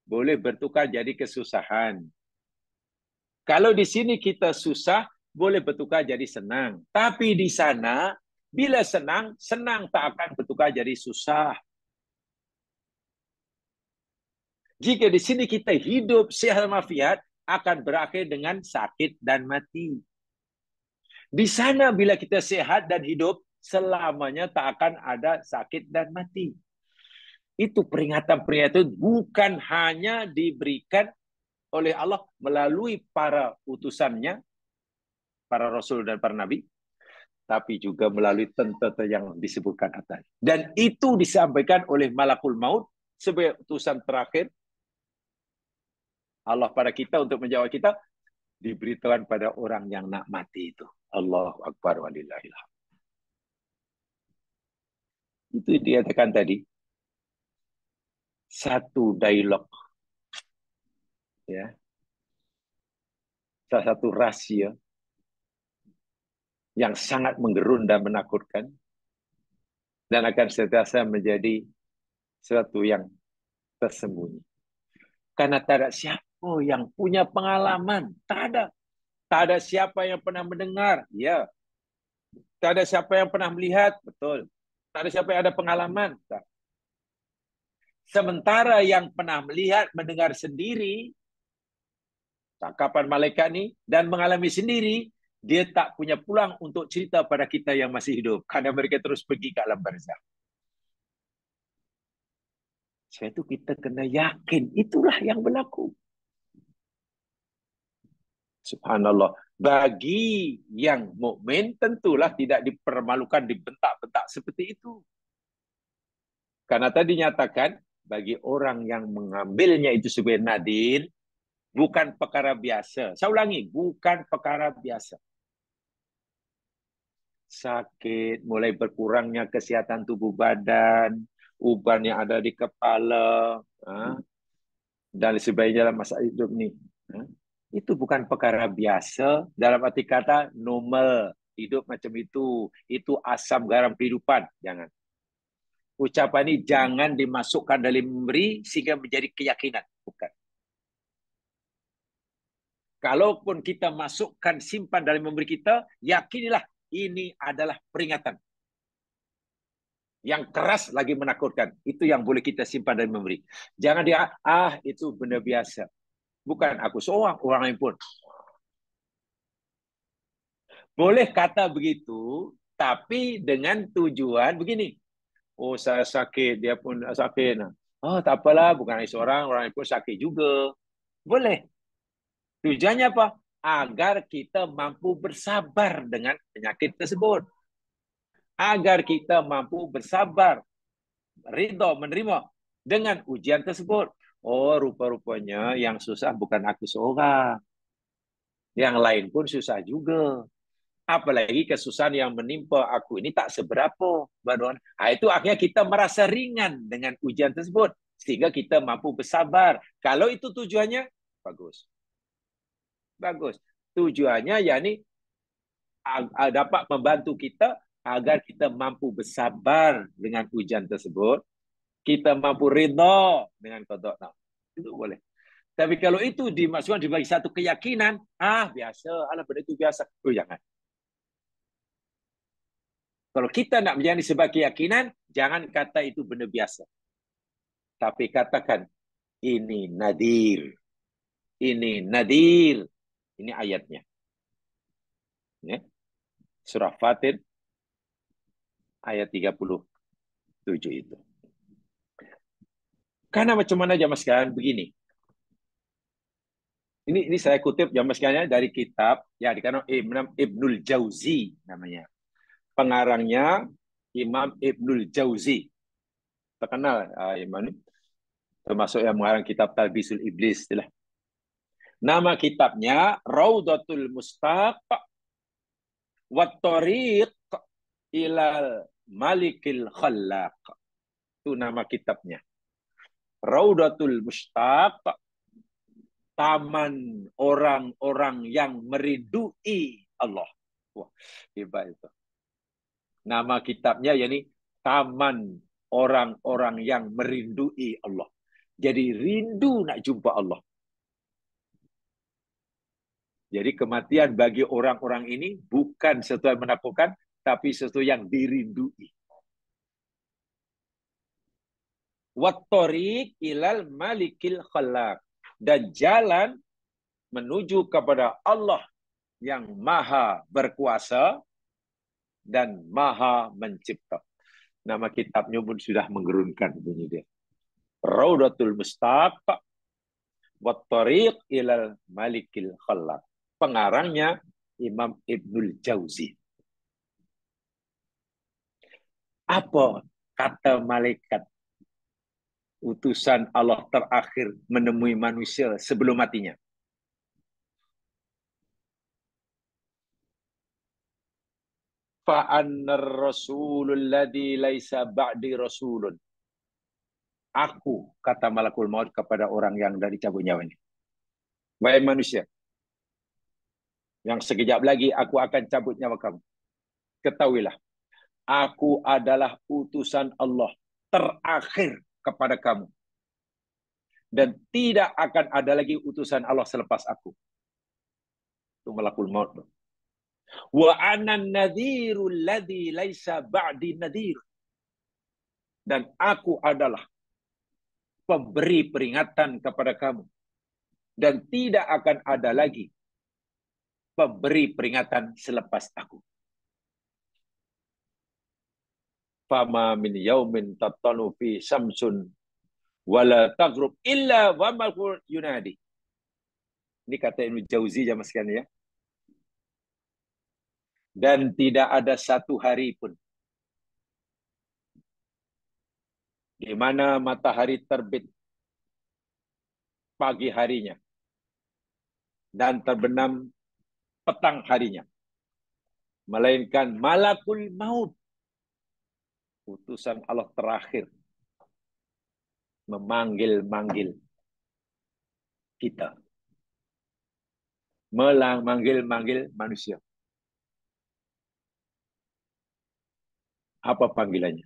A: boleh bertukar jadi kesusahan. Kalau di sini kita susah, boleh bertukar jadi senang. Tapi di sana, bila senang, senang tak akan bertukar jadi susah. Jika di sini kita hidup sehat walafiat, akan berakhir dengan sakit dan mati. Di sana bila kita sehat dan hidup, selamanya tak akan ada sakit dan mati. Itu peringatan-peringatan bukan hanya diberikan oleh Allah melalui para utusannya, para rasul dan para nabi, tapi juga melalui tentara yang disebutkan atas. Dan itu disampaikan oleh Malakul Maut sebagai utusan terakhir Allah pada kita untuk menjawab kita, diberitakan pada orang yang nak mati itu. Allahu Akbar walillahil hamd. Itu dikatakan tadi, satu dialog, ya, salah satu rahsia yang sangat menggerun dan menakutkan, dan akan sentiasa menjadi sesuatu yang tersembunyi. Karena tak ada siapa yang punya pengalaman. Tak ada. Tak ada siapa yang pernah mendengar. Ya. Tak ada siapa yang pernah melihat. Betul. Tak ada siapa yang ada pengalaman. Tak. Sementara yang pernah melihat, mendengar sendiri, cakapan malaikat ni, dan mengalami sendiri, dia tak punya pulang untuk cerita pada kita yang masih hidup. Karena mereka terus pergi ke alam barzakh. Sebab itu kita kena yakin itulah yang berlaku. Subhanallah. Bagi yang mukmin tentulah tidak dipermalukan, dibentak-bentak seperti itu. Karena tadi nyatakan bagi orang yang mengambilnya itu sebagai nadir, bukan perkara biasa. Saya ulangi, bukan perkara biasa. Sakit, mulai berkurangnya kesihatan tubuh badan, uban yang ada di kepala, dan sebagainya dalam masa hidup ni. Itu bukan perkara biasa dalam arti kata normal. Hidup macam itu. Itu asam garam kehidupan. Jangan. Ucapan ini jangan dimasukkan dalam memberi sehingga menjadi keyakinan. Bukan. Kalaupun kita masukkan simpan dalam memberi kita, yakinilah ini adalah peringatan. Yang keras lagi menakutkan. Itu yang boleh kita simpan dalam memberi. Jangan dia, itu benda biasa. Bukan aku seorang, orang lain pun. Boleh kata begitu, tapi dengan tujuan begini. Oh, saya sakit, dia pun sakit. Oh, tak apalah, bukan seorang, orang lain pun sakit juga. Boleh. Tujuannya apa? Agar kita mampu bersabar dengan penyakit tersebut. Agar kita mampu bersabar, ridha, menerima dengan ujian tersebut. Oh, rupa-rupanya yang susah bukan aku seorang. Yang lain pun susah juga. Apalagi kesusahan yang menimpa aku ini tak seberapa. Itu akhirnya kita merasa ringan dengan ujian tersebut. Sehingga kita mampu bersabar. Kalau itu tujuannya, bagus. Bagus. Tujuannya yakni dapat membantu kita agar kita mampu bersabar dengan ujian tersebut. Kita mampu ridha dengan qada. Itu boleh. Tapi kalau itu dimasukkan dibagi satu keyakinan, biasa, alah benda itu biasa. Oh, jangan. Kalau kita nak menjadi sebagai keyakinan, jangan kata itu benda biasa. Tapi katakan, ini nadir. Ini nadir. Ini ayatnya. Ya. Surah Fatir, ayat 37 itu. Karena macam mana jamaah sekalian, begini. Ini saya kutip jamaah sekalian dari kitab, ya dikatakan Ibnul Jauzi namanya. Pengarangnya Imam Ibnul Jauzi. Terkenal Imam ini. Termasuk yang mengarang kitab Talbisul Iblis. Itulah. Nama kitabnya Raudatul Mustaq wa Tariq ilal Malikil Khallaq. Itu nama kitabnya. Raudatul Mustaq, taman orang-orang yang merindui Allah. Wah, hebat itu. Nama kitabnya yakni Taman Orang-orang yang merindui Allah. Jadi rindu nak jumpa Allah. Jadi kematian bagi orang-orang ini bukan sesuatu yang menakutkan, tapi sesuatu yang dirindui. Wattariq ilal malikil khallaq. Dan jalan menuju kepada Allah yang maha berkuasa dan maha mencipta. Nama kitabnya pun sudah menggerunkan bunyi dia. Raudatul Mustaq wattariq ilal malikil khallaq. Pengarangnya Imam Ibnul Jauzi. Apa kata malaikat utusan Allah terakhir menemui manusia sebelum matinya? Fa'annar rasulul ladzi laisa ba'di rasulun. Aku, kata malakul maut kepada orang yang dari cabut nyawanya. Wahai manusia, yang sekejap lagi aku akan cabut nyawa kamu. Ketahuilah, aku adalah utusan Allah terakhir kepada kamu. Dan tidak akan ada lagi utusan Allah selepas aku. Itu malakul maut. Wa anan nadhirul ladzi laisa ba'di nadhir. Dan aku adalah pemberi peringatan kepada kamu. Dan tidak akan ada lagi pemberi peringatan selepas aku. Fama min yaumin tattanu fi samsun wala taghrub illa wa malakul yunadi. Ini kata Ibnu Jauzi zaman sekian ya. Dan tidak ada satu hari pun di mana matahari terbit pagi harinya dan terbenam petang harinya, melainkan malakul maut, utusan Allah terakhir, memanggil-manggil kita, memanggil-manggil manusia. Apa panggilannya?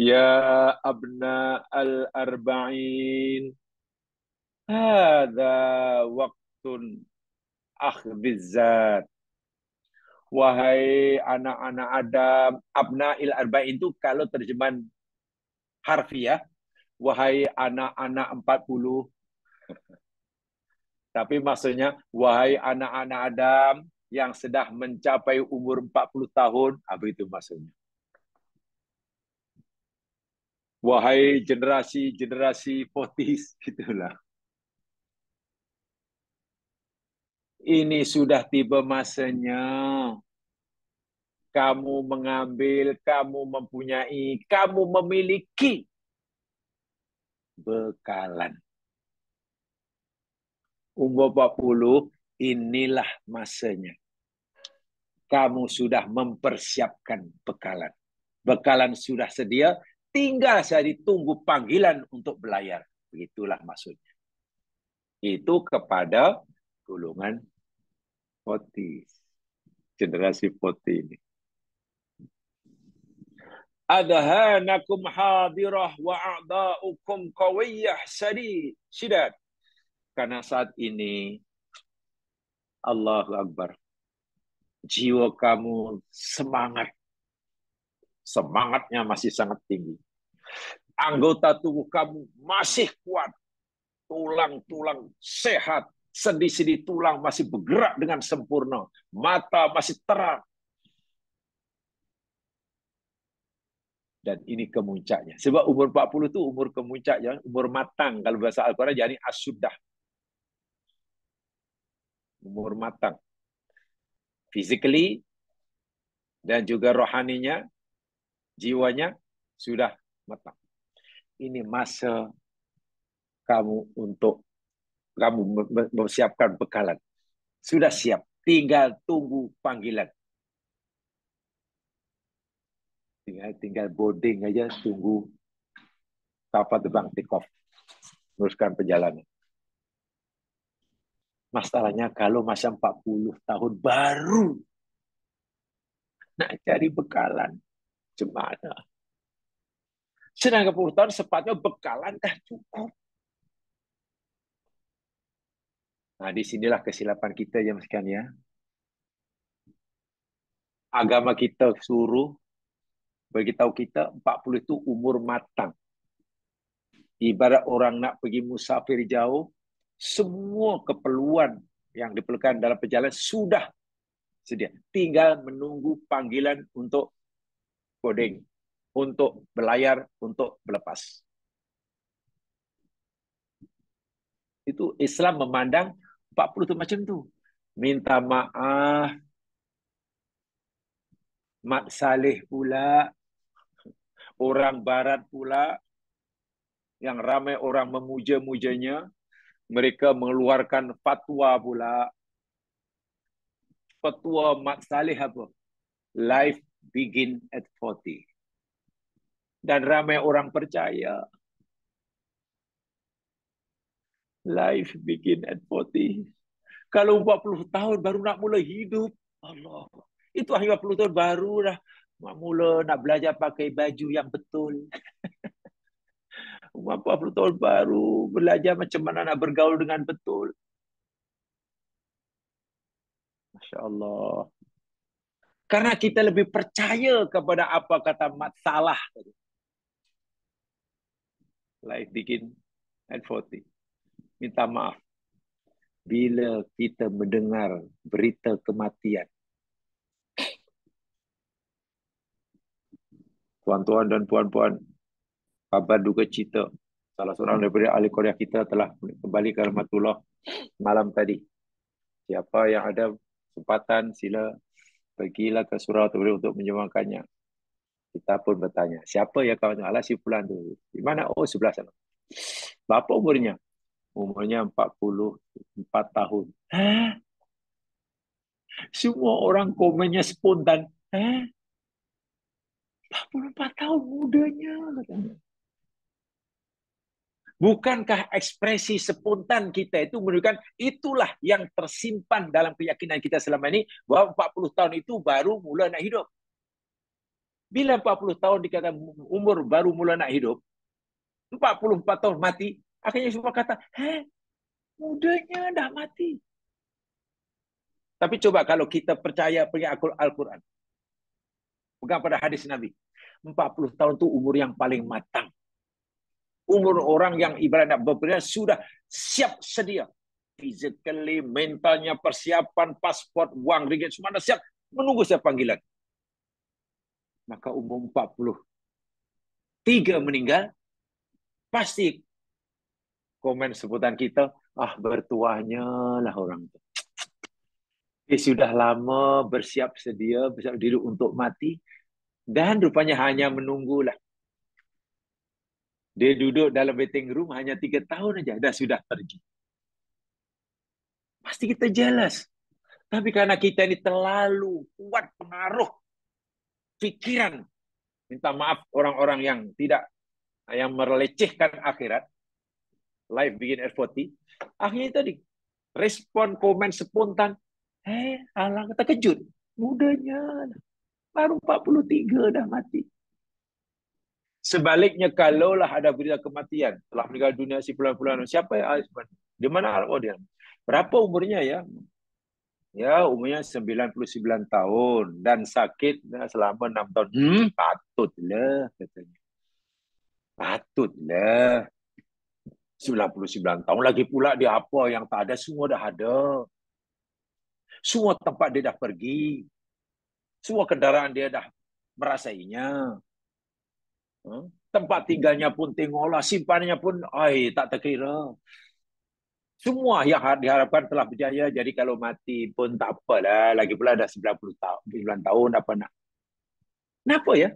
A: Ya abna al-arba'in, hadza waqtun akhbizzat. Wahai anak-anak Adam, abna'il arba'in itu kalau terjemahan harfiah, wahai anak-anak 40. Tapi maksudnya, wahai anak-anak Adam yang sudah mencapai umur 40 tahun, apa itu maksudnya? Wahai generasi-generasi potis, itulah. Ini sudah tiba masanya. Kamu mengambil, kamu mempunyai, kamu memiliki bekalan. Umur 40, inilah masanya. Kamu sudah mempersiapkan bekalan. Bekalan sudah sedia, tinggal saya ditunggu panggilan untuk belayar. Begitulah maksudnya. Itu kepada golongan potis. Generasi potis ini. Adhanakum hadirah wa a'da'ukum qawiyyah syidad. Karena saat ini, Allahu Akbar, jiwa kamu semangat. Semangatnya masih sangat tinggi. Anggota tubuh kamu masih kuat. Tulang-tulang sehat. Sendi-sendi tulang masih bergerak dengan sempurna. Mata masih terang. Dan ini kemuncaknya. Sebab umur 40 itu umur kemuncaknya, umur matang. Kalau bahasa Al-Quran, jadi as-sudah. Umur matang. Physically, dan juga rohaninya, jiwanya, sudah matang. Ini masa kamu untuk kamu mempersiapkan bekalan. Sudah siap. Tinggal tunggu panggilan. Tinggal boarding aja, tunggu kapal terbang take off. Teruskan perjalanan. Masalahnya kalau masa 40 tahun baru nak cari bekalan. Gimana? Sedangkan 40 tahun sepatutnya bekalan dah cukup. Nah, disinilah kesilapan kita yang sekian ya. Agama kita suruh beritahu kita 40 itu umur matang. Ibarat orang nak pergi musafir jauh, semua keperluan yang diperlukan dalam perjalanan sudah sedia. Tinggal menunggu panggilan untuk boarding, untuk berlayar, untuk berlepas. Itu Islam memandang 40 itu macam tu. Minta maaf, Mat Saleh pula, orang barat pula, yang ramai orang memuja-mujanya, mereka mengeluarkan fatwa pula. Fatwa Mat Saleh apa? Life begin at 40. Dan ramai orang percaya. Life begin at 40. Kalau 40 tahun baru nak mula hidup. Allah. Itu 50 tahun baru dah. Nak mula nak belajar pakai baju yang betul. 40 tahun baru belajar macam mana nak bergaul dengan betul. Masya Allah. Karena kita lebih percaya kepada apa kata Mat Salah. Life begin at 40. Minta maaf. Bila kita mendengar berita kematian. Tuan-tuan dan puan-puan, kabar duka cita. Salah seorang daripada ahli Korea kita telah kembali ke rahmatullah malam tadi. Siapa yang ada kesempatan, sila pergilah ke surau untuk menyumbangkannya. Kita pun bertanya, siapa yang kawan Allah si fulan tu? Di mana? Oh, sebelah sana. Berapa umurnya? Umurnya 44 tahun. Hah? Semua orang komennya spontan. 44 tahun mudanya, katanya. Bukankah ekspresi spontan kita itu menunjukkan itulah yang tersimpan dalam keyakinan kita selama ini, bahwa 40 tahun itu baru mula nak hidup. Bila 40 tahun dikatakan umur baru mula nak hidup, 44 tahun mati, akhirnya semua kata, mudanya dah mati. Tapi coba kalau kita percaya pegang Al-Quran, pegang pada hadis Nabi, 40 tahun itu umur yang paling matang. Umur orang yang ibarat berpergian sudah siap sedia. Physically, mentalnya, persiapan, pasport, wang, ringgit, semua dah siap. Menunggu siap panggilan. Maka umur 43 meninggal, pasti komen sebutan kita, bertuahnya lah orang itu. Dia sudah lama bersiap sedia, bersiap diri untuk mati. Dan rupanya hanya menunggulah. Dia duduk dalam waiting room hanya 3 tahun saja, dah sudah pergi. Pasti kita jealous. Tapi karena kita ini terlalu kuat pengaruh pikiran, minta maaf orang-orang yang tidak, yang melecehkan akhirat, life begin at 40, akhirnya tadi, respon komen spontan, alang terkejut, mudanya, baru 43 dah mati. Sebaliknya, kalaulah ada berita kematian, telah meninggal dunia si pulang-pulang, siapa yang di mana alamat dia? Berapa umurnya ya? Ya, umurnya 99 tahun dan sakit selama 6 tahun. Patutlah katanya. Patutlah. 99 tahun lagi pula dia apa yang tak ada, semua dah ada. Semua tempat dia dah pergi. Semua kendaraan dia dah merasainya. Tempat tinggalnya pun tengoklah, simpanannya pun tak terkira. Semua yang diharapkan telah berjaya, jadi kalau mati pun tak apalah. Lagi pula dah 90 tahun, 9 tahun apa nak. Kenapa ya?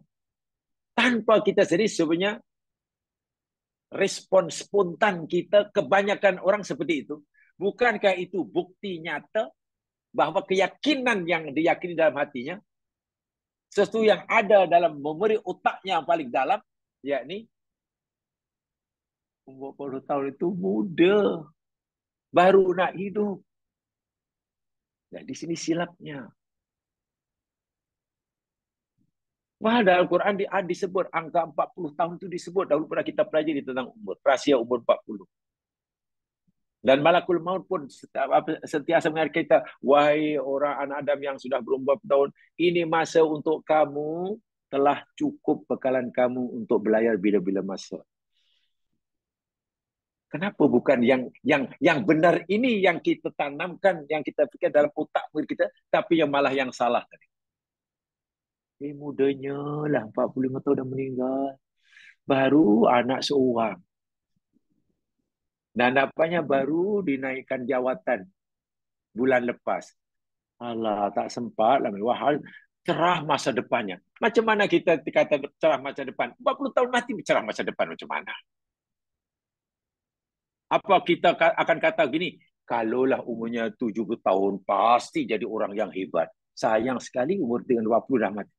A: Tanpa kita sedih sebenarnya respon spontan kita, kebanyakan orang seperti itu. Bukankah itu bukti nyata bahwa keyakinan yang diyakini dalam hatinya, sesuatu yang ada dalam memori otaknya yang paling dalam, yakni umur 40 tahun itu muda, baru nak hidup. Dan di sini silapnya. Wah, dalam Al-Quran disebut angka 40 tahun itu disebut. Dahulu pernah kita pelajari tentang umur, rahasia umur 40. Dan Malakul Maut pun sentiasa mengingatkan kita, wahai orang anak Adam yang sudah berumur tahun, ini masa untuk kamu, telah cukup bekalan kamu untuk belayar bila-bila masa. Kenapa bukan yang benar ini yang kita tanamkan, yang kita fikir dalam otak kita, tapi yang malah yang salah tadi. Mudanya lah 45 tahun dah meninggal. Baru anak seorang. Dan dapatnya baru dinaikkan jawatan bulan lepas. Alah, tak sempat lah. Wah, cerah masa depannya. Macam mana kita kata cerah masa depan? 40 tahun mati cerah masa depan macam mana? Apa kita akan kata gini, kalaulah umurnya 70 tahun, pasti jadi orang yang hebat. Sayang sekali umur dengan 20 dah mati.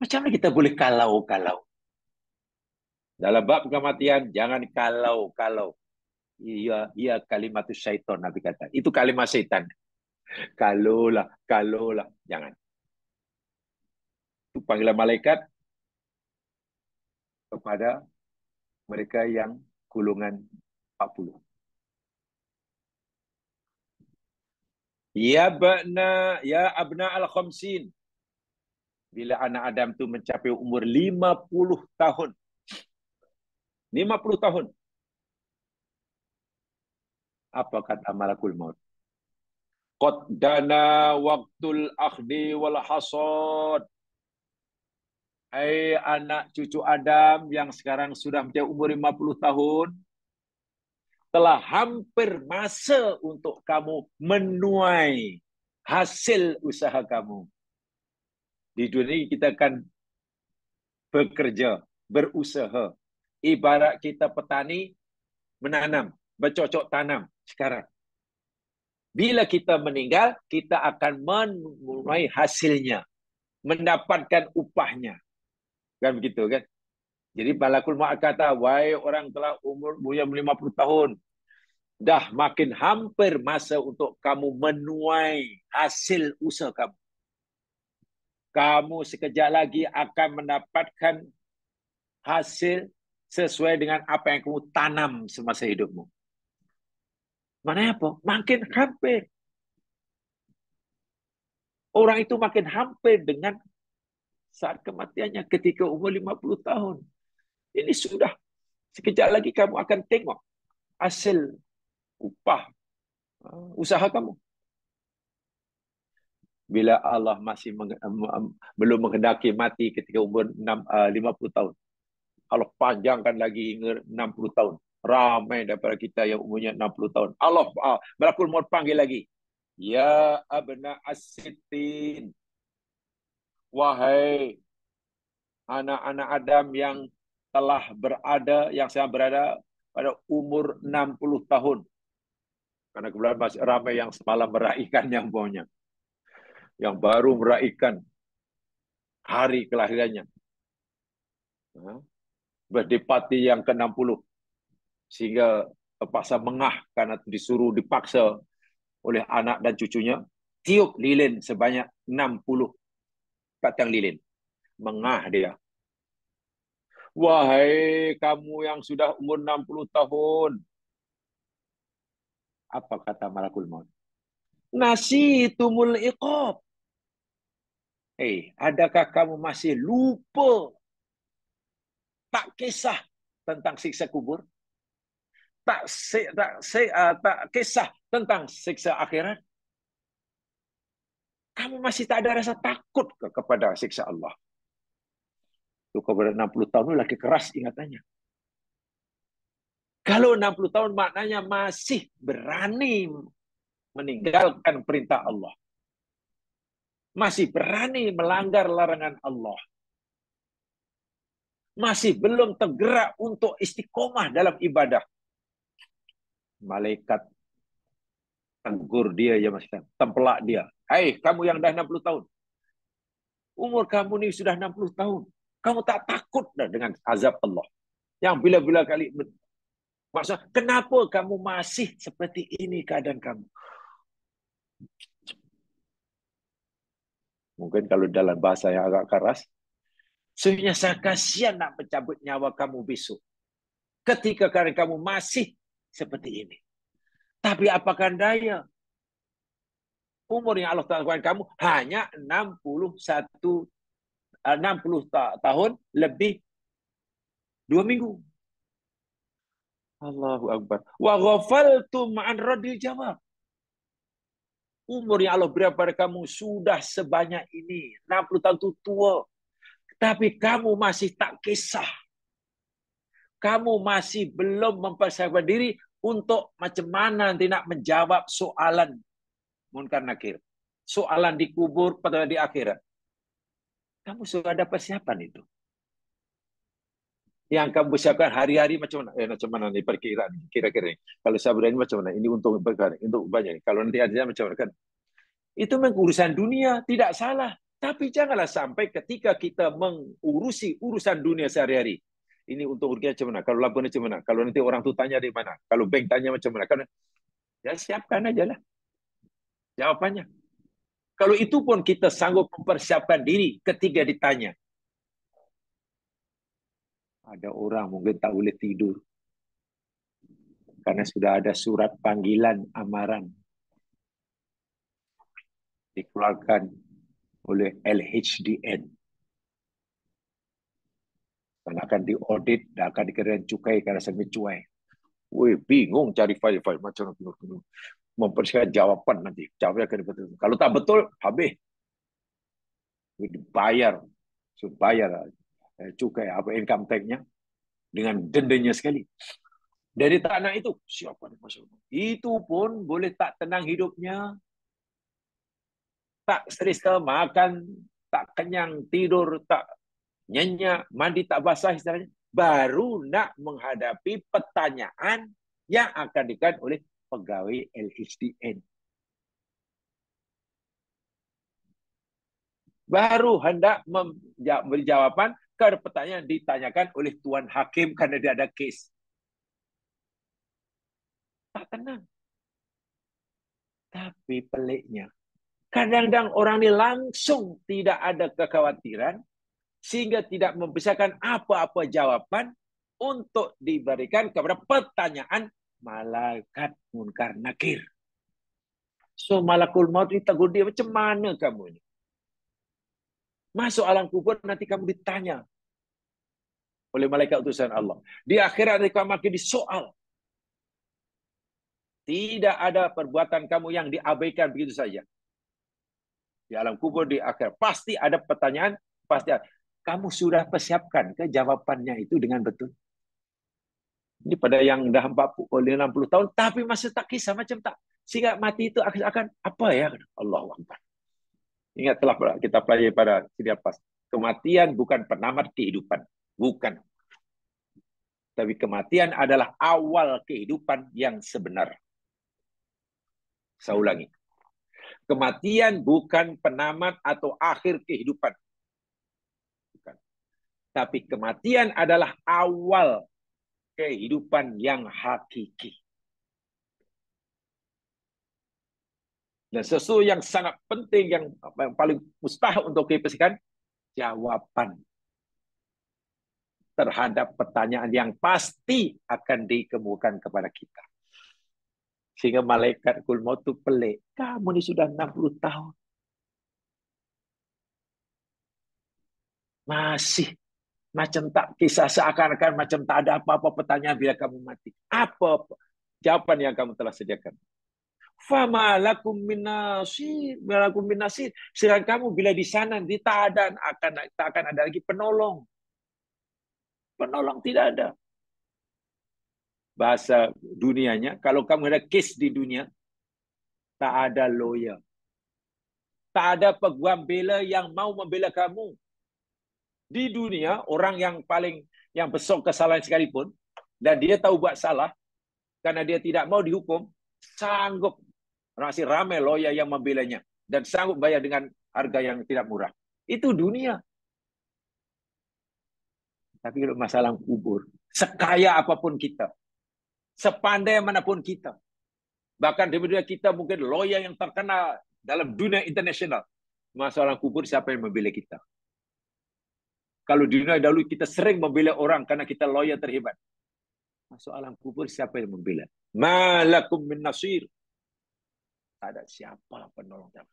A: Macam mana kita boleh kalau-kalau? Dalam bab kematian, jangan kalau-kalau. Ia kalimat syaitan, Nabi kata. Itu kalimat syaitan. Kalaulah. Jangan. Itu panggilan malaikat kepada mereka yang golongan 40. Ya abna al-khamsin. Bila anak Adam tu mencapai umur 50 tahun. 50 tahun. Apa kata malakul maut? Qad dana waqtul akhdi wal hasad. Hai anak cucu Adam yang sekarang sudah mencapai umur 50 tahun, telah hampir masa untuk kamu menuai hasil usaha kamu. Di dunia ini kita akan bekerja, berusaha. Ibarat kita petani menanam, bercocok tanam sekarang. Bila kita meninggal, kita akan menuai hasilnya, mendapatkan upahnya. Kan begitu kan? Jadi malakul maut kata, wahai orang telah umur 50 tahun, dah makin hampir masa untuk kamu menuai hasil usaha kamu. Kamu sekejap lagi akan mendapatkan hasil sesuai dengan apa yang kamu tanam semasa hidupmu. Mana apa? Makin hampir. Orang itu makin hampir dengan saat kematiannya ketika umur 50 tahun. Ini sudah. Sekejap lagi kamu akan tengok hasil upah usaha kamu. Bila Allah masih belum menghendaki mati ketika umur 50 tahun. Allah panjangkan lagi hingga 60 tahun. Ramai daripada kita yang umurnya 60 tahun. Allah malakul maut panggil lagi. Ya abna as-sittin. Wahai anak-anak Adam yang telah berada, yang sedang berada pada umur 60 tahun. Karena kebetulan masih ramai yang semalam meraihkan yang bawahnya. Yang baru meraihkan hari kelahirannya. Berdepati yang ke-60. Sehingga terpaksa mengah karena disuruh dipaksa oleh anak dan cucunya. Tiup lilin sebanyak 60 batang lilin. Mengah dia. Wahai kamu yang sudah umur 60 tahun. Apa kata malakul maut? Nasitumul iqab. Adakah kamu masih lupa? Tak kisah tentang siksa kubur? Tak kisah tentang siksa akhirat? Kamu masih tak ada rasa takut kepada siksa Allah? Itu kepada 60 tahun itu lagi keras ingatannya. Kalau 60 tahun maknanya masih berani meninggalkan perintah Allah. Masih berani melanggar larangan Allah. Masih belum tergerak untuk istiqomah dalam ibadah. Malaikat tegur dia, ya Mas, tempelak dia. Hai, kamu yang dah 60 tahun. Umur kamu ni sudah 60 tahun. Kamu tak takut dah dengan azab Allah. Yang bila-bila kali. Maksudnya, kenapa kamu masih seperti ini keadaan kamu? Mungkin kalau dalam bahasa yang agak keras, sebenarnya saya kasihan nak mencabut nyawa kamu besok. Ketika kamu masih seperti ini. Tapi apakah daya? Umur yang Allah tetapkan kamu hanya 60 tahun lebih 2 minggu. Allahu Akbar. Wa ghafaltum an radil jawab. Umur yang Allah beri pada kamu sudah sebanyak ini. 60 tahun itu tua. Tapi kamu masih tak kisah. Kamu masih belum mempersiapkan diri untuk macam mana nanti nak menjawab soalan munkar nakir. Soalan di kubur pada di akhirat. Kamu sudah ada persiapan itu. Yang kamu siapkan hari-hari macam mana? Macam mana nih perkiraan kira-kira ini. Kalau saya berani macam mana? Ini untuk berkara, untuk banyak. Kalau nanti ada macam mana kan? Itu memang urusan dunia, tidak salah. Tapi janganlah sampai ketika kita mengurusi urusan dunia sehari-hari. Ini untuk urusnya macam mana? Kalau laporan macam mana? Kalau nanti orang tu tanya di mana? Kalau bank tanya macam mana? Kalau, ya siapkan aja lah jawabannya. Kalau itu pun kita sanggup mempersiapkan diri ketika ditanya. Ada orang mungkin tak boleh tidur. Karena sudah ada surat panggilan amaran. Dikeluarkan oleh LHDN. Dan akan diaudit dan akan dikenakan cukai karena sampai cuai. Wih, bingung cari file-file macam mana. Mempersiapkan jawaban nanti. Jawabannya akan betul. Kalau tak betul, habis. Dibayar. Bayar cukai apa income tax-nya dengan dendanya sekali. Dari tanah itu, siapa nih Mas? Itu pun boleh tak tenang hidupnya, tak serista makan, tak kenyang tidur, tak nyenyak, mandi tak basah istilahnya, baru nak menghadapi pertanyaan yang akan diberikan oleh pegawai LHDN. Baru hendak memberi jawaban ke pertanyaan ditanyakan oleh Tuan Hakim karena dia ada kes. Tak tenang. Tapi peliknya, kadang-kadang orang ini langsung tidak ada kekhawatiran sehingga tidak membesarkan apa-apa jawaban untuk diberikan kepada pertanyaan malaikat munkar nakir. So malakul maut ini tegur dia, macam mana kamu ini? Masuk alam kubur nanti kamu ditanya oleh malaikat utusan Allah. Di akhirat nanti kamu makin disoal. Tidak ada perbuatan kamu yang diabaikan begitu saja. Di alam kubur, di akhir. Pasti ada pertanyaan, pasti ada. Kamu sudah persiapkan ke jawabannya itu dengan betul? Ini pada yang dah 40, 60 tahun, tapi masih tak kisah macam tak. Sehingga mati itu akan apa ya? Allahu Akbar. Ingat telah kita pelajari pada sini pas. Kematian bukan penamat kehidupan. Bukan. Tapi kematian adalah awal kehidupan yang sebenar. Saya ulangi. Kematian bukan penamat atau akhir kehidupan. Bukan. Tapi kematian adalah awal kehidupan yang hakiki. Dan sesuatu yang sangat penting, yang paling mustahil untuk kita pastikan, jawaban terhadap pertanyaan yang pasti akan dikemukakan kepada kita. Sehingga malaikat kul maut itu pelik. Kamu ini sudah 60 tahun. Masih macam tak kisah, seakan-akan macam tak ada apa-apa pertanyaan bila kamu mati. Apa jawaban yang kamu telah sediakan? Fama lakum min nasir, malakum min nasir. Sedangkan kamu bila di sana tak akan ada lagi penolong. Penolong tidak ada. Bahasa dunianya, kalau kamu ada kes di dunia, tak ada lawyer. Tak ada peguam bela yang mau membela kamu. Di dunia, orang yang besar kesalahan sekalipun, dan dia tahu buat salah, karena dia tidak mau dihukum, sanggup, masih ramai lawyer yang membelanya, dan sanggup bayar dengan harga yang tidak murah. Itu dunia. Tapi kalau masalah kubur, sekaya apapun kita, sepandai manapun kita, bahkan di dunia kita mungkin lawyer yang terkenal dalam dunia internasional, masalah kubur siapa yang membela kita? Kalau di dunia dahulu kita sering membela orang karena kita lawyer terhebat. Masuk alam kubur siapa yang membela? Malakum min nasir. Ada siapa penolong kamu?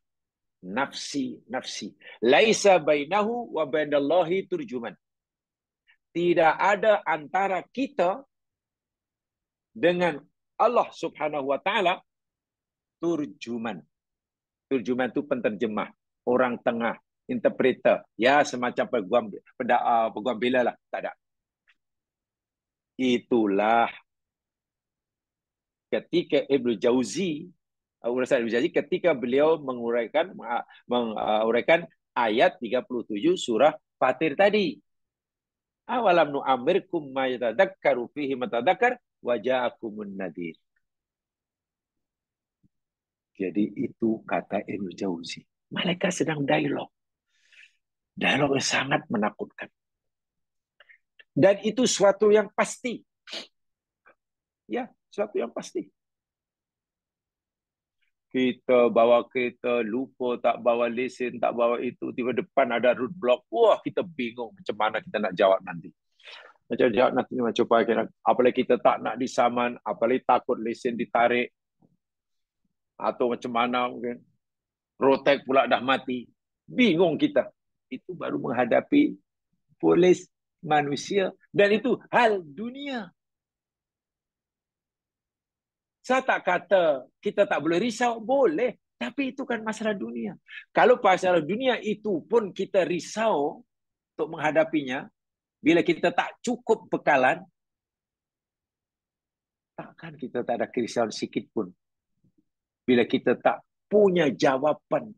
A: Nafsi, nafsi. Laisa bainahu wa bainallahi turjuman. Tidak ada antara kita dengan Allah Subhanahu wa taala turjuman. Turjuman itu penterjemah, orang tengah, interpreter, ya semacam peguam bela lah, tak ada. Itulah ketika Ibnu Jauzi, ketika beliau menguraikan ayat 37 surah Fatir tadi. Awalam nu'amirkum ma yatadzakkaru fihi matadzakar wa ja'akumun nadhir. Jadi itu kata Ibnu Jauzi. Malaikat sedang dialog. Dialog yang sangat menakutkan. Dan itu suatu yang pasti. Ya, suatu yang pasti. Kita bawa kereta, lupa tak bawa lesen, tak bawa itu, tiba depan ada roadblock. Wah, kita bingung macam mana kita nak jawab nanti. Macam jawab nanti macam apa. Apalagi kita tak nak disaman, apalagi takut lesen ditarik. Atau macam mana mungkin. Rotek pula dah mati. Bingung kita. Itu baru menghadapi polis manusia. Dan itu hal dunia. Saya tak kata kita tak boleh risau. Boleh. Tapi itu kan masalah dunia. Kalau masalah dunia itu pun kita risau untuk menghadapinya, bila kita tak cukup bekalan, takkan kita tak ada kerisauan sikit pun. Bila kita tak punya jawapan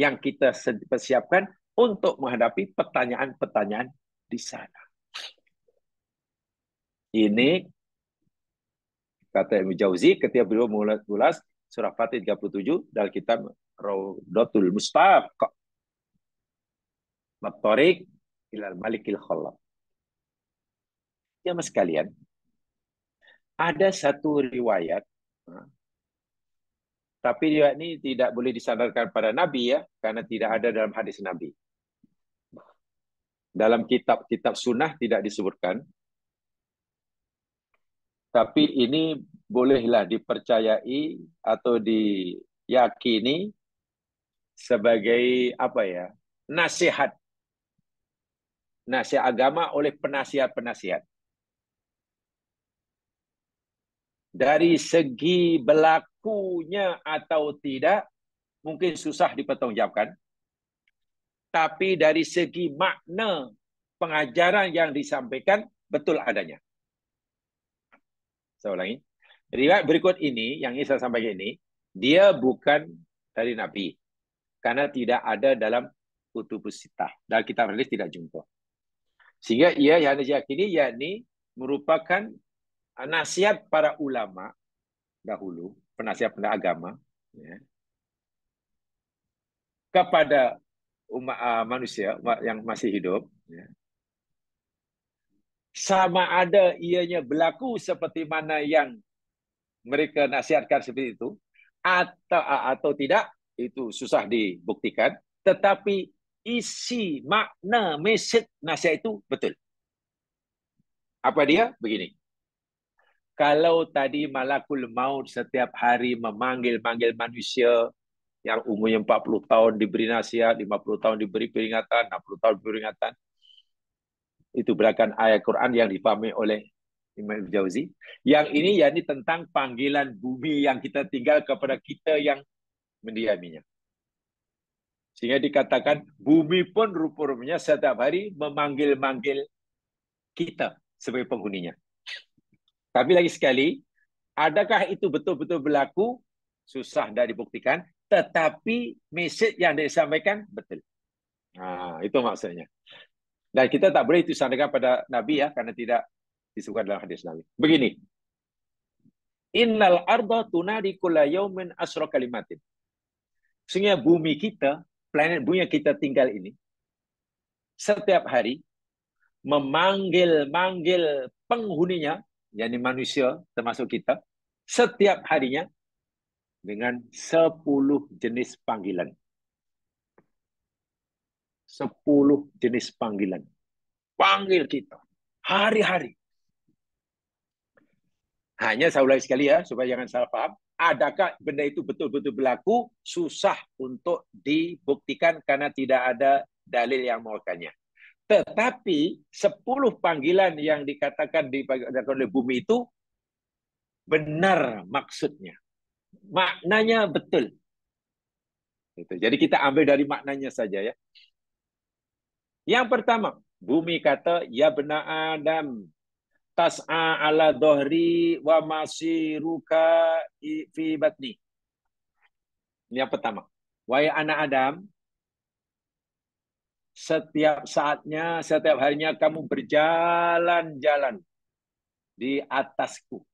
A: yang kita persiapkan untuk menghadapi pertanyaan-pertanyaan di sana. Ini kata Ibnu Jauzi ketika beliau mengulas surah Fatih 37 dalam kitab Raudatul Mustaq At-Tariq ilal Malikil Khallaq. Ya mas sekalian, ada satu riwayat, tapi riwayat ini tidak boleh disandarkan pada Nabi ya, karena tidak ada dalam hadis Nabi. Dalam kitab-kitab sunnah tidak disebutkan, tapi ini bolehlah dipercayai atau diyakini sebagai apa ya, nasihat agama oleh penasihat-penasihat. Dari segi berlakunya atau tidak, mungkin susah dipertanggungjawabkan. Tapi dari segi makna pengajaran yang disampaikan, betul adanya. Saya ulangi. Riwayat berikut ini, yang saya sampaikan ini, dia bukan dari Nabi. Karena tidak ada dalam kutubus sittah. Dalam kitab hadis tidak jumpa. Sehingga ia yang diyakini, yakni merupakan nasihat para ulama dahulu, penasihat agama, ya, kepada umat manusia yang masih hidup, ya. Sama ada ianya berlaku seperti mana yang mereka nasihatkan seperti itu, atau tidak, itu susah dibuktikan. Tetapi isi makna mesej nasihat itu betul. Apa dia? Begini. Kalau tadi malakul maut setiap hari memanggil-manggil manusia yang umurnya 40 tahun diberi nasihat, 50 tahun diberi peringatan, 60 tahun diberi peringatan, itu berdasarkan ayat Quran yang dipahami oleh Imam Jauzi. Yang ini yakni tentang panggilan bumi yang kita tinggal kepada kita yang mendiaminya. Sehingga dikatakan bumi pun rupa-rupanya setiap hari memanggil-manggil kita sebagai penghuninya. Tapi lagi sekali, adakah itu betul-betul berlaku? Susah dah dibuktikan. Tetapi mesej yang disampaikan betul. Itu maksudnya. Dan kita tak boleh itu sandarkan pada Nabi ya, karena tidak disebutkan dalam hadis Nabi. Begini. Innal arda tunadi kulla yaumin asra kalimatin. Sehingga bumi kita, planet bumi yang kita tinggal ini, setiap hari memanggil-manggil penghuninya, yakni manusia termasuk kita, setiap harinya dengan 10 jenis panggilan. 10 jenis panggilan. Panggil kita hari-hari. Hanya saya ulangi sekali ya, supaya jangan salah paham. Adakah benda itu betul-betul berlaku? Susah untuk dibuktikan karena tidak ada dalil yang menguatkannya. Tetapi 10 panggilan yang dikatakan oleh bumi itu benar maksudnya. Maknanya betul. Jadi kita ambil dari maknanya saja ya. Yang pertama, bumi kata, ya bena Adam, tas'a ala dohri wa masiruka fi batni. Ini yang pertama. Wahai anak Adam, setiap saatnya, setiap harinya kamu berjalan-jalan di atasku.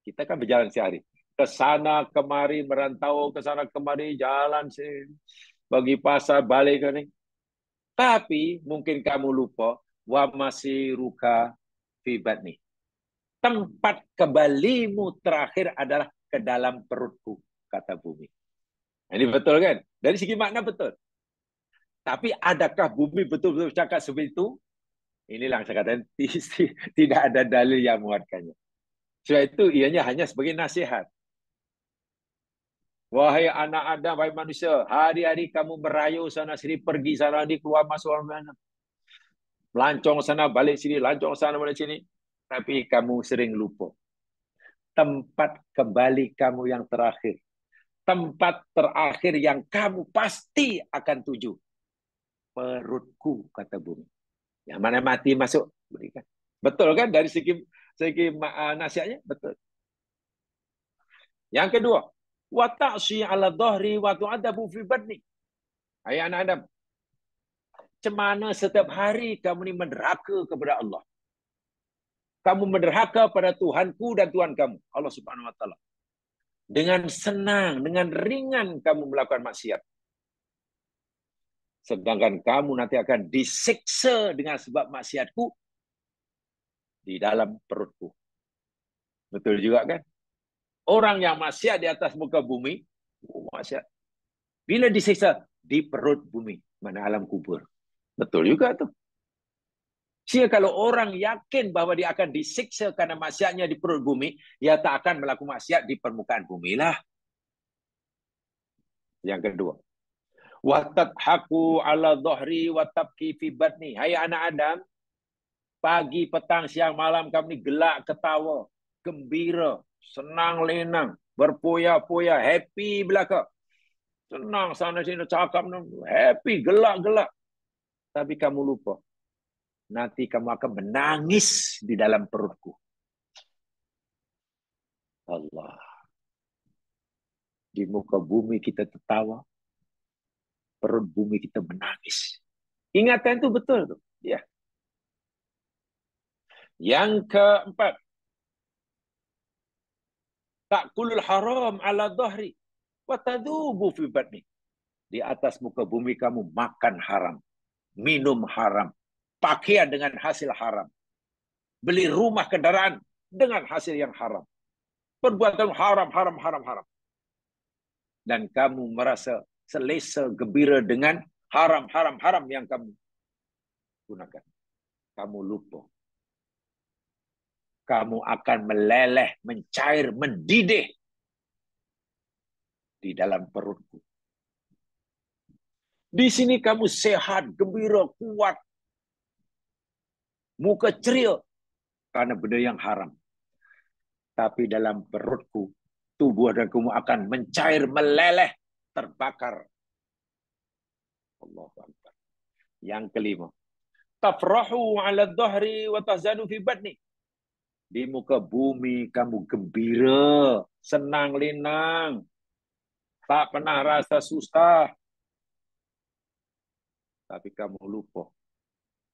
A: Kita kan berjalan sehari. ke sana kemari, merantau ke sana kemari, jalan sih, bagi pasar, balik ke ni. Tapi mungkin kamu lupa, wa masih ruka fibat nih. Tempat kembalimu terakhir adalah ke dalam perutku, kata bumi. Ini betul kan? Dari segi makna betul. Tapi adakah bumi betul-betul cakap seperti itu? Inilah yang saya katakan, tidak ada dalil yang menguatkannya. Sebab itu ianya hanya sebagai nasihat. Wahai anak Adam, wahai manusia, hari-hari kamu merayu sana sini, pergi sana ni, keluar masuk mana. Melancong sana, balik sini, lancong sana, balik sini. Tapi kamu sering lupa. Tempat kembali kamu yang terakhir. Tempat terakhir yang kamu pasti akan tuju. Perutku, kata bumi. Yang mana mati masuk, berikan. Betul kan? Dari segi nasihatnya, betul. Yang kedua, wa ta'si 'ala dhahri wa tu'adabu fi badni. Hai anak Adam, cemana setiap hari kamu ni menderhaka kepada Allah. Kamu menderhaka pada Tuhanku dan Tuhan kamu, Allah Subhanahu wa taala. Dengan senang, dengan ringan kamu melakukan maksiat. Sedangkan kamu nanti akan disiksa dengan sebab maksiatku di dalam perutku. Betul juga kan? Orang yang maksiat di atas muka bumi, maksiat. Bila disiksa di perut bumi, mana alam kubur. Betul juga tuh. Sehingga kalau orang yakin bahwa dia akan disiksa karena maksiatnya di perut bumi, dia tak akan melakukan maksiat di permukaan bumi lah. Yang kedua, wa tadhaku 'ala dhahri wa tabki fi batni. Hai anak Adam, pagi, petang, siang, malam kamu ni gelak ketawa, gembira, senang lenang, berpoya-poya, happy belaka. Senang sana sini cakap, happy, gelak-gelak. Tapi kamu lupa. Nanti kamu akan menangis di dalam perutku. Allah. Di muka bumi kita tertawa. Perut bumi kita menangis. Ingatan itu betul tuh. Ya. Yang keempat. Ta'kulul haram ala dhahri. Wa tadhubu fi batni. Di atas muka bumi kamu makan haram. Minum haram. Pakaian dengan hasil haram. Beli rumah kendaraan dengan hasil yang haram. Perbuatan haram. Dan kamu merasa selesa, gembira dengan haram yang kamu gunakan. Kamu lupa. Kamu akan meleleh, mencair, mendidih di dalam perutku. Di sini kamu sehat, gembira, kuat. Muka ceria karena benda yang haram. Tapi dalam perutku, tubuh dan kamu akan mencair, meleleh, terbakar. Allahu Akbar. Yang kelima, tafrahu 'ala dhahri wa tahzanu fi batni. Di muka bumi kamu gembira, senang lenang, tak pernah rasa susah. Tapi kamu lupa.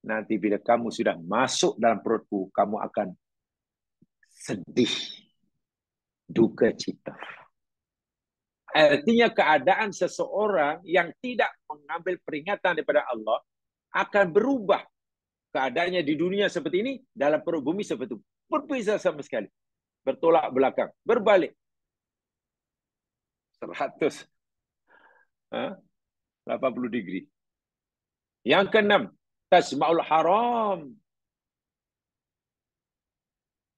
A: Nanti bila kamu sudah masuk dalam perutku, kamu akan sedih, duka cita. Artinya keadaan seseorang yang tidak mengambil peringatan daripada Allah akan berubah. Keadaannya di dunia seperti ini, dalam perut bumi seperti itu. Berbeza sama sekali. Bertolak belakang. Berbalik. 180 degree. Yang keenam, tasma'ul haram.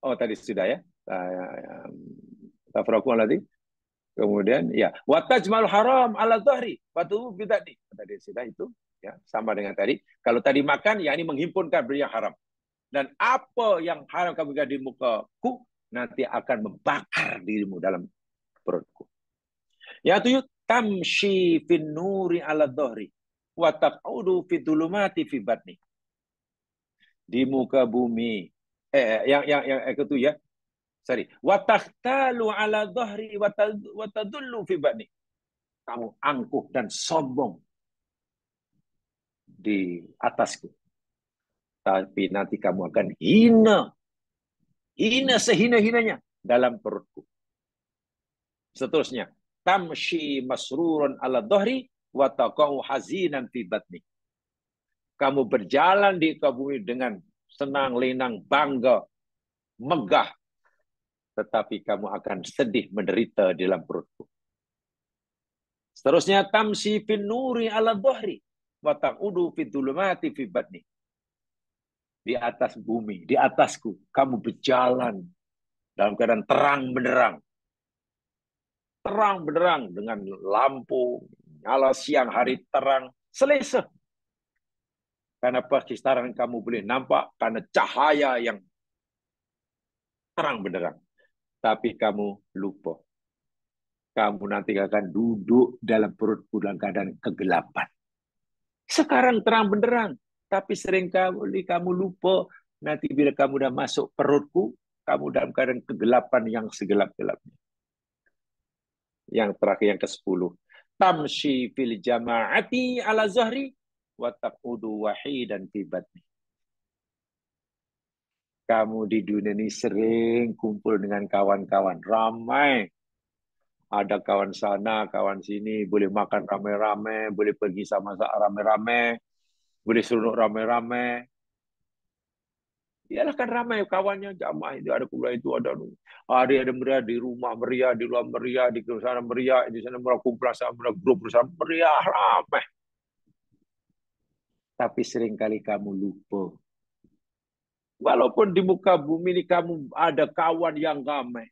A: Oh, tadi sudah ya. Tafraku alladhi. Kemudian, ya. Wa tajma'ul haram ala dhahri. Batu bidati. Tadi sudah itu. Ya, sama dengan tadi. Kalau tadi makan, ya ini menghimpunkan benda yang haram. Dan apa yang haram kamu lihat di mukaku, nanti akan membakar dirimu dalam perutku. Yang tujuh, tamshi fin nuri ala dhahri. Wa taq'udu fi dhulumati fi batni. Di muka bumi. Yang itu ya. Sorry. Wa takhtalu ala dhahri wa tadullu fi batni. Kamu angkuh dan sombong di atasku. Tapi nanti kamu akan hina. Hina sehina-hinanya dalam perutku. Seterusnya, tamshi masrurun ala dhahri wa taqau hazinan fi batni. Kamu berjalan di bumi dengan senang, lenang, bangga, megah, tetapi kamu akan sedih, menderita di dalam perutku. Seterusnya, tamshi fin nuri ala dhahri wa taqudu fi dhulumati fi batni. Di atas bumi, di atasku, kamu berjalan dalam keadaan terang benderang. Terang benderang dengan lampu, nyala siang hari terang, selesa. Karena perkistaran kamu boleh nampak karena cahaya yang terang benderang. Tapi kamu lupa. Kamu nanti akan duduk dalam perutku dalam keadaan kegelapan. Sekarang terang benderang. Tapi sering kamu lupa. Nanti bila kamu dah masuk perutku, kamu dalam keadaan kegelapan yang segelap-gelapnya. Yang terakhir, yang ke-10. Tamshi fil jama'ati ala zahri wa taqudu wahidan fi batni. Kamu di dunia ini sering kumpul dengan kawan-kawan. Ramai. Ada kawan sana, kawan sini. Boleh makan ramai-ramai. Boleh pergi sama-sama ramai-ramai. Boleh seronok ramai-ramai. Ialah kan ramai kawannya, jamaah itu ada kumpulan itu, ada meriah di rumah meriah, di luar meriah, di sana meriah, di sana meriah, kumpulan sama grup bersama meriah, ramai. Tapi seringkali kamu lupa. Walaupun di muka bumi ini kamu ada kawan yang ramai,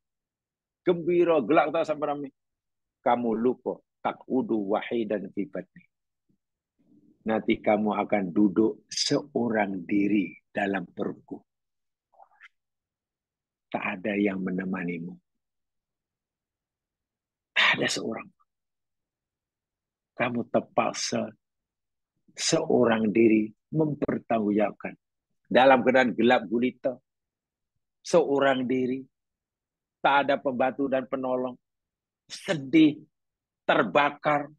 A: gembira, gelak sama ramai, kamu lupa taqudu wahidan fi batni. Nanti kamu akan duduk seorang diri dalam perutku. Tak ada yang menemanimu. Tak ada seorang. Kamu terpaksa seorang diri mempertanggungjawabkan. Dalam keadaan gelap gulita. Seorang diri. Tak ada pembantu dan penolong. Sedih. Terbakar.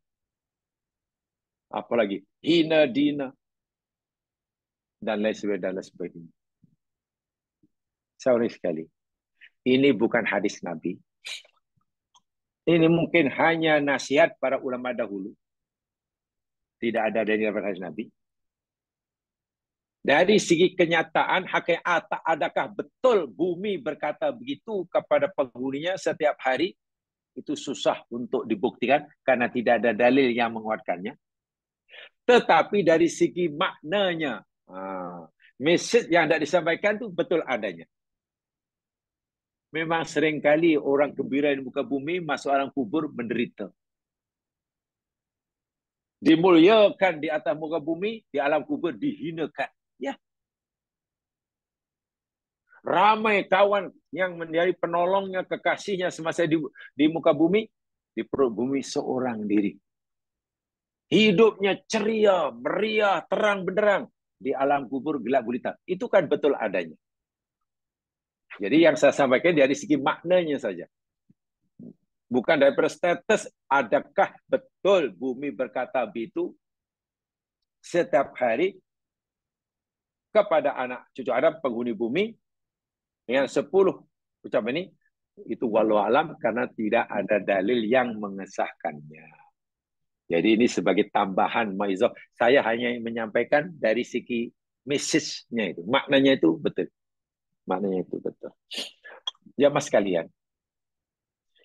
A: Apalagi hina dina. Dan lain sebagainya. Sorry sekali. Ini bukan hadis Nabi. Ini mungkin hanya nasihat para ulama dahulu. Tidak ada dari hadis Nabi. Dari segi kenyataan, hakikat, adakah betul bumi berkata begitu kepada penghuninya setiap hari? Itu susah untuk dibuktikan karena tidak ada dalil yang menguatkannya. Tetapi dari segi maknanya, message yang tidak disampaikan itu betul adanya. Memang seringkali orang gembira di muka bumi, masuk alam kubur menderita. Dimuliakan di atas muka bumi, di alam kubur dihinakan. Ya. Ramai kawan yang menjadi penolongnya, kekasihnya semasa di muka bumi, di perut bumi seorang diri. Hidupnya ceria, meriah, terang benderang. Di alam kubur gelap gulita. Itu kan betul adanya. Jadi yang saya sampaikan dari segi maknanya saja. Bukan daripada status, adakah betul bumi berkata begitu setiap hari kepada anak cucu Adam, penghuni bumi, yang 10 ucapan ini, itu walau alam karena tidak ada dalil yang mengesahkannya. Jadi ini sebagai tambahan maizah. Saya hanya menyampaikan dari segi message-nya itu. Maknanya itu betul. Maknanya itu betul. Ya mas kalian.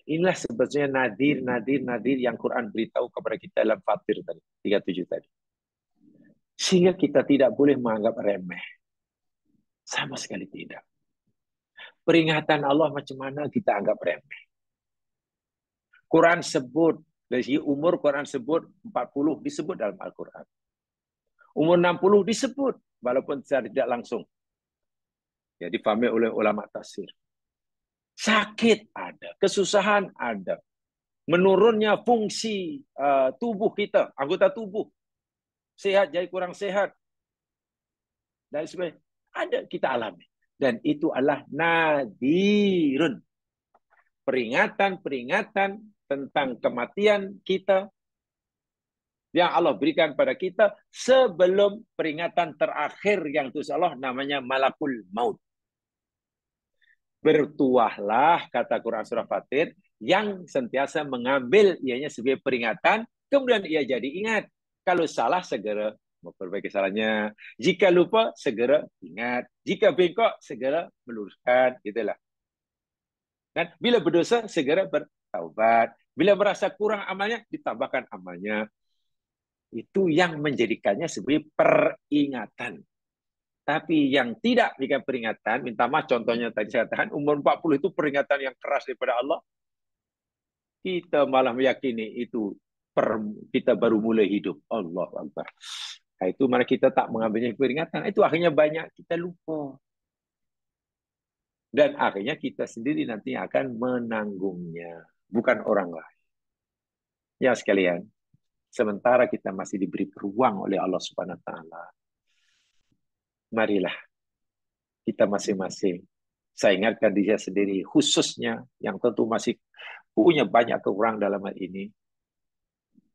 A: Inilah sebetulnya nadir yang Quran beritahu kepada kita dalam Fatir tadi. 37 tadi. Sehingga kita tidak boleh menganggap remeh. Sama sekali tidak. Peringatan Allah macam mana kita anggap remeh. Quran sebut, dari segi umur Quran sebut 40 disebut dalam Al-Quran. Umur 60 disebut, walaupun secara tidak langsung. Ya, difahami oleh ulama tafsir. Sakit ada, kesusahan ada. Menurunnya fungsi tubuh kita, anggota tubuh. Sehat jadi kurang sehat. Dan sebagainya. Ada kita alami. Dan itu adalah nadirun. Peringatan-peringatan tentang kematian kita yang Allah berikan pada kita sebelum peringatan terakhir yang Tuhan Allah namanya malakul maut. Bertuahlah, kata Quran surah Fatir, yang sentiasa mengambil ianya sebagai peringatan, kemudian ia jadi ingat. Kalau salah, segera memperbaiki kesalahannya. Jika lupa, segera ingat. Jika bengkok, segera meluruskan. Gitulah. Dan bila berdosa, segera bertaubat. Bila merasa kurang amalnya, ditambahkan amalnya. Itu yang menjadikannya sebagai peringatan. Tapi yang tidak berikan peringatan, minta maaf contohnya tadi saya katakan, umur 40 itu peringatan yang keras daripada Allah. Kita malah meyakini itu kita baru mulai hidup. Allah Akbar. Nah, itu mana kita tak mengambilnya peringatan. Itu akhirnya banyak kita lupa. Dan akhirnya kita sendiri nanti akan menanggungnya. Bukan orang lain. Ya sekalian, sementara kita masih diberi peluang oleh Allah Subhanahu Wa Taala, marilah kita masing-masing. Saya ingatkan diri saya sendiri, khususnya yang tentu masih punya banyak kekurangan dalam hal ini,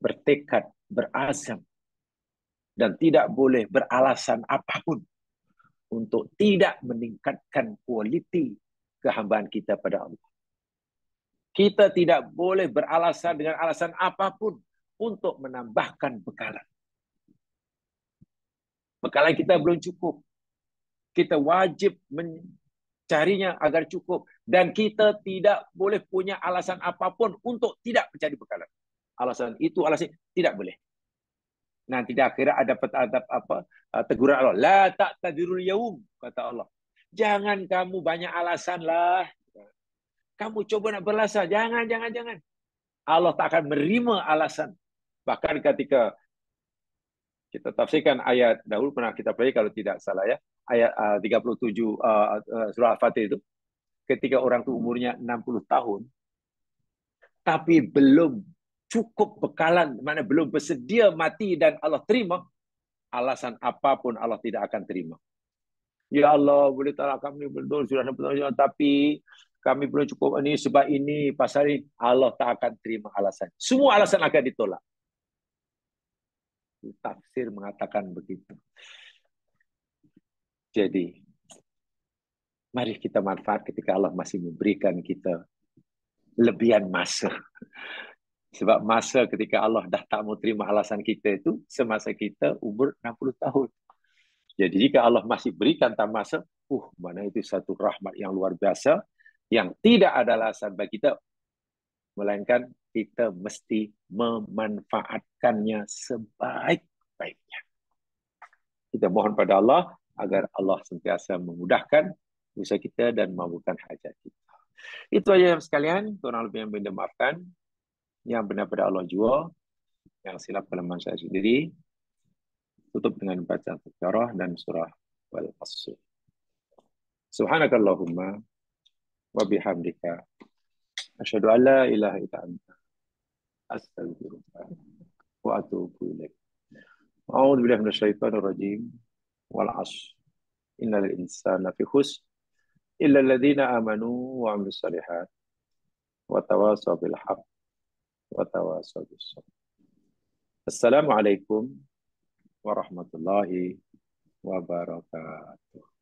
A: bertekad, berazam, dan tidak boleh beralasan apapun untuk tidak meningkatkan kualiti kehambaan kita pada Allah. Kita tidak boleh beralasan dengan alasan apapun untuk menambahkan bekalan. Bekalan kita belum cukup. Kita wajib mencarinya agar cukup. Dan kita tidak boleh punya alasan apapun untuk tidak mencari bekalan. Alasan itu, alasan tidak boleh. Nanti di akhirat ada apa? Teguran Allah. La ta'tadirul yaum, kata Allah. Jangan kamu banyak alasan lah. Kamu coba nak beralasan. Jangan. Allah tak akan menerima alasan. Bahkan ketika kita tafsirkan ayat dahulu pernah kita pelajari kalau tidak salah ya, ayat 37 surah Al-Fatih itu, ketika orang itu umurnya 60 tahun, tapi belum cukup bekalan, mana belum bersedia mati dan Allah terima, alasan apapun Allah tidak akan terima. Ya Allah, boleh tak kami belum sudah 60 tahun, tapi kami belum cukup ini sebab ini pasal ini, Allah tak akan terima alasan. Semua alasan akan ditolak. Tafsir mengatakan begitu. Jadi, mari kita manfaat ketika Allah masih memberikan kita lebihan masa. Sebab masa ketika Allah dah tak mau terima alasan kita itu, semasa kita umur 60 tahun. Jadi jika Allah masih berikan masa, mana itu satu rahmat yang luar biasa, yang tidak ada alasan bagi kita, melainkan kita mesti memanfaatkannya sebaik-baiknya. Kita mohon pada Allah agar Allah sentiasa memudahkan usaha kita dan mampukan hajat kita. Itu aja sekalian, kurang lebih yang minta maafkan. Yang benar pada Allah jua, yang silap kelemahan saya sendiri. Tutup dengan bacaan Al-Baqarah dan surah Wal-Asr. Subhanakallahumma wa bihamdika asyhadu an la ilaha illa anta astaghfiruka wa atubu ilaik. A'udzu billahi minasyaitonir rajim. Wal 'ashr. Innal insana lafi khusr illa alladziina aamanu wa 'amilus shalihaat wa tawassaw bil haqq wa tawassaw bis sabr. Assalamualaikum warahmatullahi wabarakatuh.